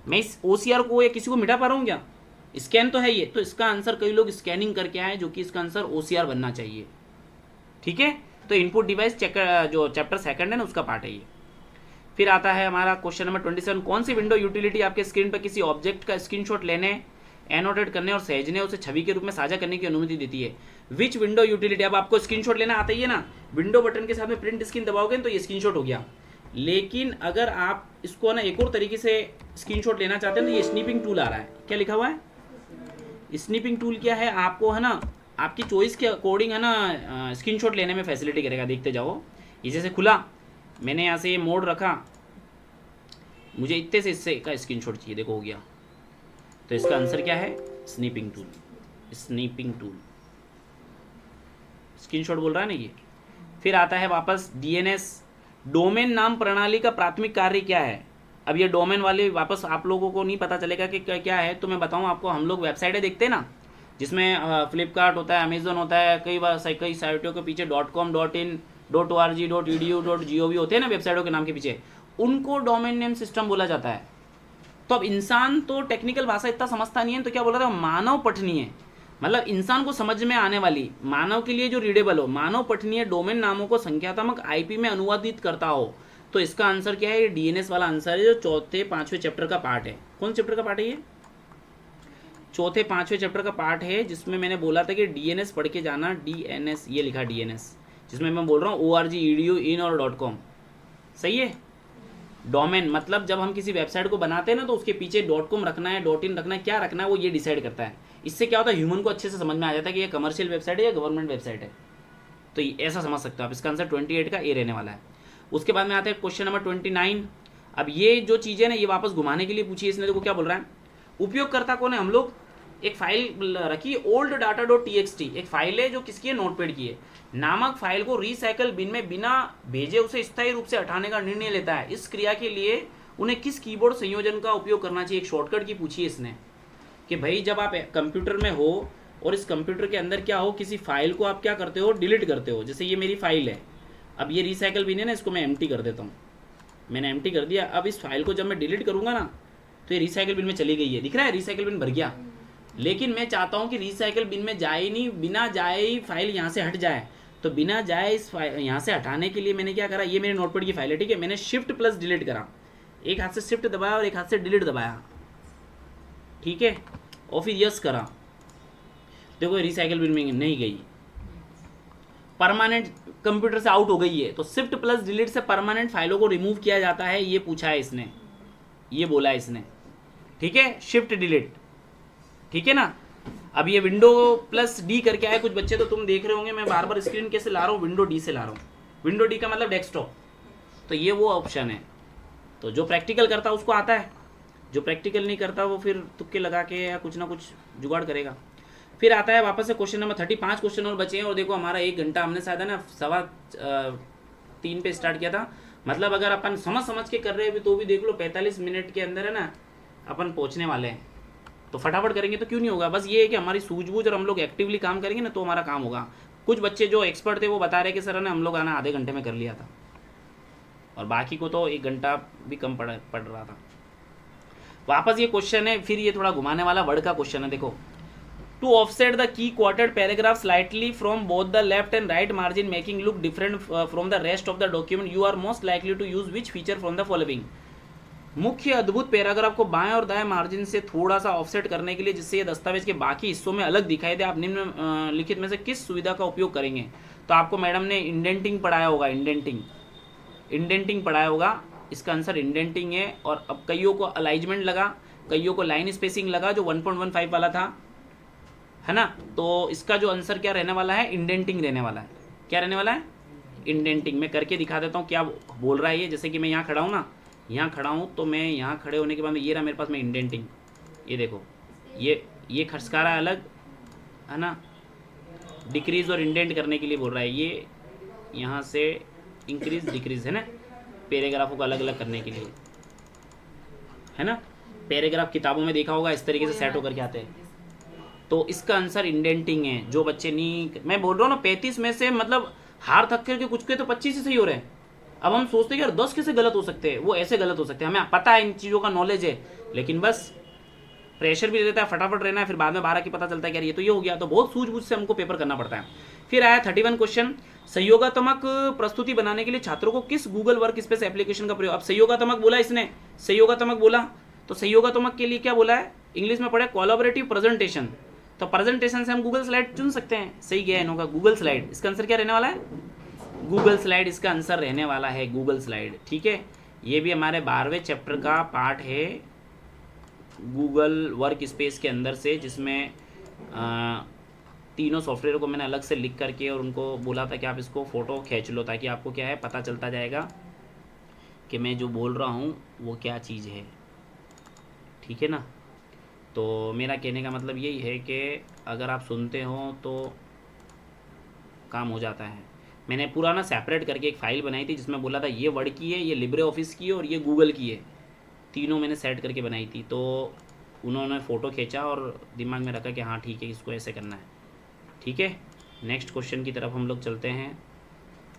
मैं इस OCR को या किसी को मिटा पा रहा हूँ क्या? स्कैन तो है ये। तो इसका आंसर कई लोग स्कैनिंग करके आए, जो कि इसका आंसर OCR बनना चाहिए। ठीक है, तो इनपुट डिवाइस जो चैप्टर 2 है ना उसका पार्ट है ये। फिर आता है हमारा क्वेश्चन नंबर 27, कौन सी विंडो यूटिलिटी आपके स्क्रीन पर किसी ऑब्जेक्ट का स्क्रीनशॉट लेने, एनोटेट करने और सहेजने, उसे छवि के रूप में साझा करने की अनुमति देती है? विच विंडो यूटिलिटी? अब आपको स्क्रीनशॉट लेना आता ही है ना, विंडो बटन के साथ में प्रिंट स्क्रीन दबाओगे तो ये स्क्रीनशॉट हो गया। लेकिन अगर आप इसको ना एक और तरीके से स्क्रीनशॉट लेना चाहते हैं तो ये स्नीपिंग टूल आ रहा है। क्या लिखा हुआ है? स्नीपिंग टूल क्या है, आपको है ना आपकी चॉइस के अकॉर्डिंग है ना स्क्रीनशॉट लेने में फैसिलिटी करेगा। देखते जाओ, ये जैसे खुला, मैंने यहाँ से ये मोड रखा, मुझे इतने से इससे का स्क्रीनशॉट चाहिए, देखो हो गया। तो इसका आंसर क्या है? स्नीपिंग टूल। स्नीपिंग टूल स्क्रीनशॉट बोल रहा है ना ये। फिर आता है वापस DNS, डोमेन नाम प्रणाली का प्राथमिक कार्य क्या है? अब ये डोमेन वाले वापस आप लोगों को नहीं पता चलेगा कि क्या है, तो मैं बताऊं आपको। हम लोग वेबसाइटें देखते हैं ना, जिसमें फ्लिपकार्ट होता है, अमेजोन होता है, कई साइटों के पीछे .com, .in, .org, .edu, .gov होते हैं ना वेबसाइटों के नाम के पीछे, उनको डोमेन नेम सिस्टम बोला जाता है। तो अब इंसान तो टेक्निकल भाषा इतना समझता नहीं है, तो क्या बोला था, मानव पठनीय, मतलब इंसान को समझ में आने वाली, मानव के लिए जो रीडेबल हो, मानव पठनीय डोमेन नामों को संख्यात्मक IP में अनुवादित करता हो। तो इसका आंसर क्या है? ये DNS वाला आंसर है, जो 4-5वें चैप्टर का पार्ट है। कौन चैप्टर का पार्ट है ये? 4-5वें चैप्टर का पार्ट है, जिसमें मैंने बोला था कि DNS पढ़ के जाना। DNS, ये लिखा DNS, जिसमें मैं बोल रहा हूँ org, edu, in और .com। सही है। डोमेन मतलब जब हम किसी वेबसाइट को बनाते हैं ना, तो उसके पीछे .com रखना है, .in रखना है, क्या रखना है, वो ये डिसाइड करता है। इससे क्या होता है, ह्यूमन को अच्छे से समझ में आ जाता है कि ये कमर्शियल वेबसाइट है या गवर्नमेंट वेबसाइट है। तो ऐसा समझ सकते हो आप। इसका आंसर 28 का ए रहने वाला है। उसके बाद में आता है क्वेश्चन नंबर 29। अब ये जो चीज़ें ना, ये वापस घुमाने के लिए पूछी है इसने। देखो क्या बोल रहा है, उपयोगकर्ता को ने हम लोग एक फाइल रखी old-data.txt, एक फाइल है जो किसकी है, नोटपैड की है, नामक फाइल को रिसाइकल बिन में बिना भेजे उसे स्थायी रूप से हटाने का निर्णय लेता है। इस क्रिया के लिए उन्हें किस कीबोर्ड संयोजन का उपयोग करना चाहिए? एक शॉर्टकट की पूछी है इसने कि भाई जब आप कंप्यूटर में हो और इस कंप्यूटर के अंदर क्या हो, किसी फाइल को आप क्या करते हो, डिलीट करते हो। जैसे ये मेरी फाइल है, अब ये रिसाइकल बिन है ना, इसको मैं एम्प्टी कर देता हूँ। मैंने एम्प्टी कर दिया। अब इस फाइल को जब मैं डिलीट करूँगा ना, तो ये रिसाइकल बिन में चली गई है, दिख रहा है, रिसाइकल बिन भर गया। लेकिन मैं चाहता हूँ कि रिसाइकल बिन में जाए नहीं, बिना जाए ही फाइल यहाँ से हट जाए। तो बिना जाए इस फाइल यहाँ से हटाने के लिए मैंने क्या करा, ये मेरे नोटपैड की फाइल है, ठीक है, मैंने Shift+ डिलीट करा, एक हाथ से शिफ्ट दबाया और एक हाथ से डिलीट दबाया, ठीक है, और फिर यस करा। देखो रिसाइकल बिन में नहीं गई, परमानेंट कंप्यूटर से आउट हो गई है। तो Shift+ डिलीट से परमानेंट फाइलों को रिमूव किया जाता है, ये पूछा है इसने, ये बोला है इसने, ठीक है, शिफ्ट डिलीट, ठीक है ना। अब ये Windows+D करके आए कुछ बच्चे, तो तुम देख रहे होंगे मैं बार बार स्क्रीन कैसे ला रहा हूँ, Windows D से ला रहा हूँ। Windows D का मतलब डेस्कटॉप, तो ये वो ऑप्शन है, तो जो प्रैक्टिकल करता है उसको आता है, जो प्रैक्टिकल नहीं करता वो फिर तुक्के लगा के या कुछ ना कुछ जुगाड़ करेगा। फिर आता है वापस से क्वेश्चन नंबर 35 क्वेश्चन और बचे हैं। और देखो हमारा 1 घंटा, हमने शायद है ना 2:15 पे स्टार्ट किया था, मतलब अगर अपन समझ समझ के कर रहे हैं तो भी देख लो 45 मिनट के अंदर है ना अपन पहुंचने वाले हैं। तो फटाफट करेंगे तो क्यों नहीं होगा। बस ये है कि हमारी सूझबूझ और हम लोग एक्टिवली काम करेंगे ना तो हमारा काम होगा। कुछ बच्चे जो एक्सपर्ट थे वो बता रहे कि सर है ना हम लोग आना आधे घंटे में कर लिया था, और बाकी को तो 1 घंटा भी कम पड़ रहा था। वापस ये क्वेश्चन है, फिर ये थोड़ा घुमाने वाला वर्ड का क्वेश्चन है। देखो, to offset the key quoted paragraph slightly from both the left and right margin making look different from the rest of the document, you are most likely to use which feature from the following. मुख्य अद्भुत paragraph को बाएं और दाएं margin से थोड़ा सा offset करने के लिए जिससे ये दस्तावेज के बाकी हिस्सों में अलग दिखाई दे, आप निम्न लिखित में से किस सुविधा का उपयोग करेंगे। तो आपको मैडम ने इंडेंटिंग पढ़ाया होगा, इंडेंटिंग पढ़ाया होगा, इसका आंसर इंडेंटिंग है। और अब कईयों को अलाइजमेंट लगा, कईयों को लाइन स्पेसिंग लगा जो 1.15 वाला था, है ना। तो इसका जो आंसर क्या रहने वाला है, इंडेंटिंग रहने वाला है। क्या रहने वाला है, इंडेंटिंग। मैं करके दिखा देता हूँ क्या बोल रहा है ये। जैसे कि मैं यहाँ खड़ा हूँ ना, यहाँ खड़ा हूँ तो मैं यहाँ खड़े होने के बाद ये रहा मेरे पास में इंडेंटिंग, ये देखो ये खसका रहा है अलग, है ना, डिक्रीज और इंडेंट करने के लिए बोल रहा है ये, यहाँ से इंक्रीज डिक्रीज, है ना, पैराग्राफों को अलग अलग करने के लिए, है ना। पैराग्राफ किताबों में देखा होगा इस तरीके से सेट होकर के आते हैं। तो इसका आंसर इंडेंटिंग है। जो बच्चे नहीं, मैं बोल रहा हूँ ना 35 में से मतलब हार थक करके कुछ के तो 25 ही सही हो रहे हैं। अब हम सोचते हैं कि यार 10 कैसे गलत हो सकते हैं, वो ऐसे गलत हो सकते हैं। हमें पता है इन चीज़ों का नॉलेज है, लेकिन बस प्रेशर भी रहता है, फटाफट रहना है, फिर बाद में 12 की पता चलता है कि यार ये तो ये हो गया। तो बहुत सूझबूझ से हमको पेपर करना पड़ता है। फिर आया 31 क्वेश्चन, सहयोगात्मक प्रस्तुति बनाने के लिए छात्रों को किस गूगल वर्क स्पेस एप्लीकेशन का प्रयोग। अब सहयोगात्मक बोला इसने, सहयोगात्मक बोला तो सहयोगात्मक के लिए क्या बोला है, इंग्लिश में पढ़ा कोलैबोरेटिव प्रेजेंटेशन। तो प्रेजेंटेशन से हम गूगल स्लाइड चुन सकते हैं। सही गया इन्हों का, गूगल स्लाइड। इसका आंसर क्या रहने वाला है, गूगल स्लाइड इसका आंसर रहने वाला है, गूगल स्लाइड। ठीक है, ये भी हमारे 12वें चैप्टर का पार्ट है गूगल वर्क स्पेस के अंदर से, जिसमें तीनों सॉफ्टवेयर को मैंने अलग से लिख करके और उनको बोला था कि आप इसको फ़ोटो खींच लो, ताकि आपको क्या है पता चलता जाएगा कि मैं जो बोल रहा हूँ वो क्या चीज़ है। ठीक है ना। तो मेरा कहने का मतलब यही है कि अगर आप सुनते हो तो काम हो जाता है। मैंने पूरा ना सेपरेट करके एक फ़ाइल बनाई थी जिसमें बोला था ये वर्ड की है, ये लिब्रे ऑफिस की है और ये गूगल की है, तीनों मैंने सेट करके बनाई थी। तो उन्होंने फ़ोटो खींचा और दिमाग में रखा कि हाँ ठीक है इसको ऐसे करना है। ठीक है, नेक्स्ट क्वेश्चन की तरफ हम लोग चलते हैं।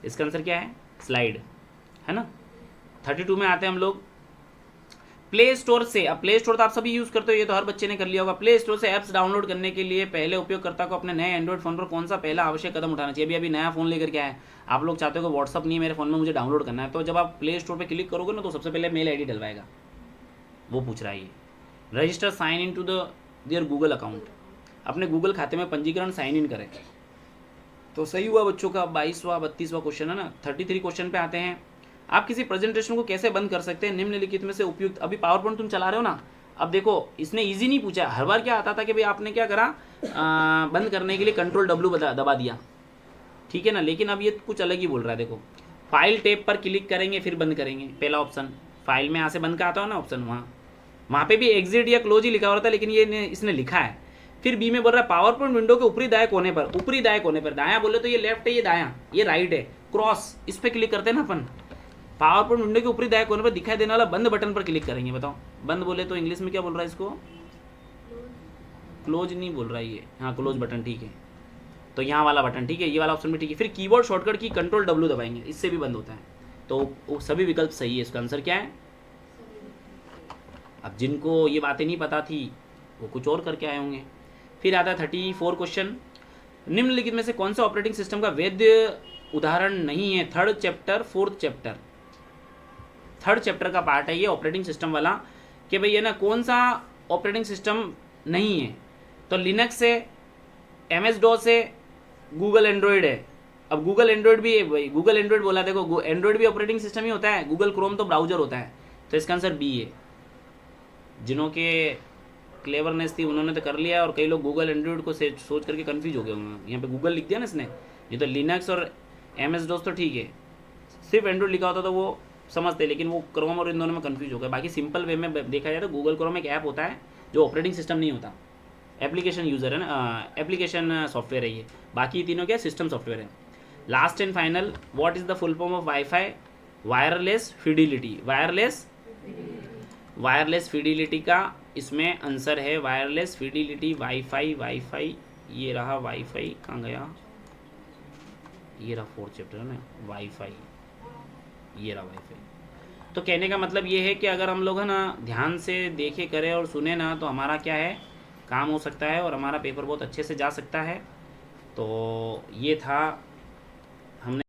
इसका आंसर क्या है, स्लाइड, है ना। 32 में आते हैं हम लोग, प्ले स्टोर से। अब प्ले स्टोर तो आप सभी यूज़ करते हो, ये तो हर बच्चे ने कर लिया होगा। प्ले स्टोर से ऐप्स डाउनलोड करने के लिए पहले उपयोगकर्ता को अपने नए एंड्रॉइड फ़ोन पर कौन सा पहला आवश्यक कदम उठाना चाहिए। अभी नया फ़ोन लेकर के आया है, आप लोग चाहते हो कि व्हाट्सअप नहीं है मेरे फ़ोन में, मुझे डाउनलोड करना है। तो जब आप प्ले स्टोर पर क्लिक करोगे ना तो सबसे पहले मेल ID डलवाएगा, वो पूछ रहा है ये register sign in to their Google account. अपने गूगल खाते में पंजीकरण साइन इन करें। तो सही हुआ बच्चों का 22वां 32वां क्वेश्चन है ना। 33 क्वेश्चन पे आते हैं, आप किसी प्रेजेंटेशन को कैसे बंद कर सकते हैं, निम्नलिखित में से उपयुक्त। अभी पावर पॉइंट तुम चला रहे हो ना, अब देखो इसने इजी नहीं पूछा। हर बार क्या आता था कि भाई आपने क्या करा, बंद करने के लिए Ctrl+W दबा दिया, ठीक है ना। लेकिन अब ये कुछ अलग ही बोल रहा है। देखो, फाइल टैब पर क्लिक करेंगे फिर बंद करेंगे, पहला ऑप्शन। फाइल में यहाँ से बंद का आता हो ना ऑप्शन, वहाँ पे भी एग्जिट या क्लोज ही लिखा हो रहा था, लेकिन ये इसने लिखा है। फिर बी में बोल रहा है पावर पॉइंट विंडो के ऊपरी दाएं कोने पर, ऊपरी दाएं कोने पर, दायां बोले तो ये लेफ्ट है, ये दायां, ये राइट है, क्रॉस, इस पर क्लिक करते हैं ना अपन। पावर पॉइंट विंडो के ऊपरी दाएं कोने पर दिखाई देने वाला बंद बटन पर क्लिक करेंगे। बताओ बंद बोले तो इंग्लिश में क्या बोल रहा है इसको, क्लोज नहीं बोल रहा है ये, हाँ क्लोज बटन, ठीक है। तो यहाँ वाला बटन, ठीक है, ये वाला ऑप्शन भी ठीक है। फिर कीबोर्ड शॉर्टकट की Ctrl+W दबाएंगे, इससे भी बंद होता है। तो सभी विकल्प सही है। इसका आंसर क्या है। अब जिनको ये बातें नहीं पता थी वो कुछ और करके आए होंगे। फिर आता है 34 क्वेश्चन, निम्नलिखित में से कौन सा ऑपरेटिंग सिस्टम का वैध उदाहरण नहीं है। थर्ड चैप्टर का पार्ट है ये ऑपरेटिंग सिस्टम वाला, कि भाई ये ना कौन सा ऑपरेटिंग सिस्टम नहीं है। तो लिनक्स है, MS-DOS है, गूगल एंड्रॉयड है। अब गूगल एंड्रॉयड भी है भाई, गूगल एंड्रॉयड बोला, देखो एंड्रॉयड भी ऑपरेटिंग सिस्टम ही होता है, गूगल क्रोम तो ब्राउजर होता है। तो इसका आंसर बी है। जिन्हों के क्लेवरनेस थी उन्होंने तो कर लिया, और कई लोग गूगल एंड्रॉयड को सोच करके कन्फ्यूज हो गए होंगे। यहाँ पे गूगल लिख दिया ना इसने, ये तो लिनक्स और MS-DOS तो ठीक है, सिर्फ एंड्रॉयड लिखा होता तो वो समझते हैं, लेकिन वो क्रोम और इन दोनों में कन्फ्यूज हो गए। बाकी सिंपल वे में देखा जाए तो गूगल क्रोम एक ऐप होता है जो ऑपरेटिंग सिस्टम नहीं होता, एप्लीकेशन यूज़र है ना, एप्लीकेशन सॉफ्टवेयर है ये। बाकी तीनों क्या सिस्टम सॉफ्टवेयर है। Last and final, what is the full form of wifi? Wireless fidelity. Wireless fidelity का इसमें आंसर है वायरलेस फिडिलिटी। वाईफाई, वाईफाई ये रहा, वाईफाई कहाँ गया, ये रहा 4th चैप्टर है ना, वाईफाई, ये रहा वाईफाई। तो कहने का मतलब ये है कि अगर हम लोग है ना ध्यान से देखे करें और सुने ना, तो हमारा क्या है, काम हो सकता है और हमारा पेपर बहुत अच्छे से जा सकता है। तो ये था हमने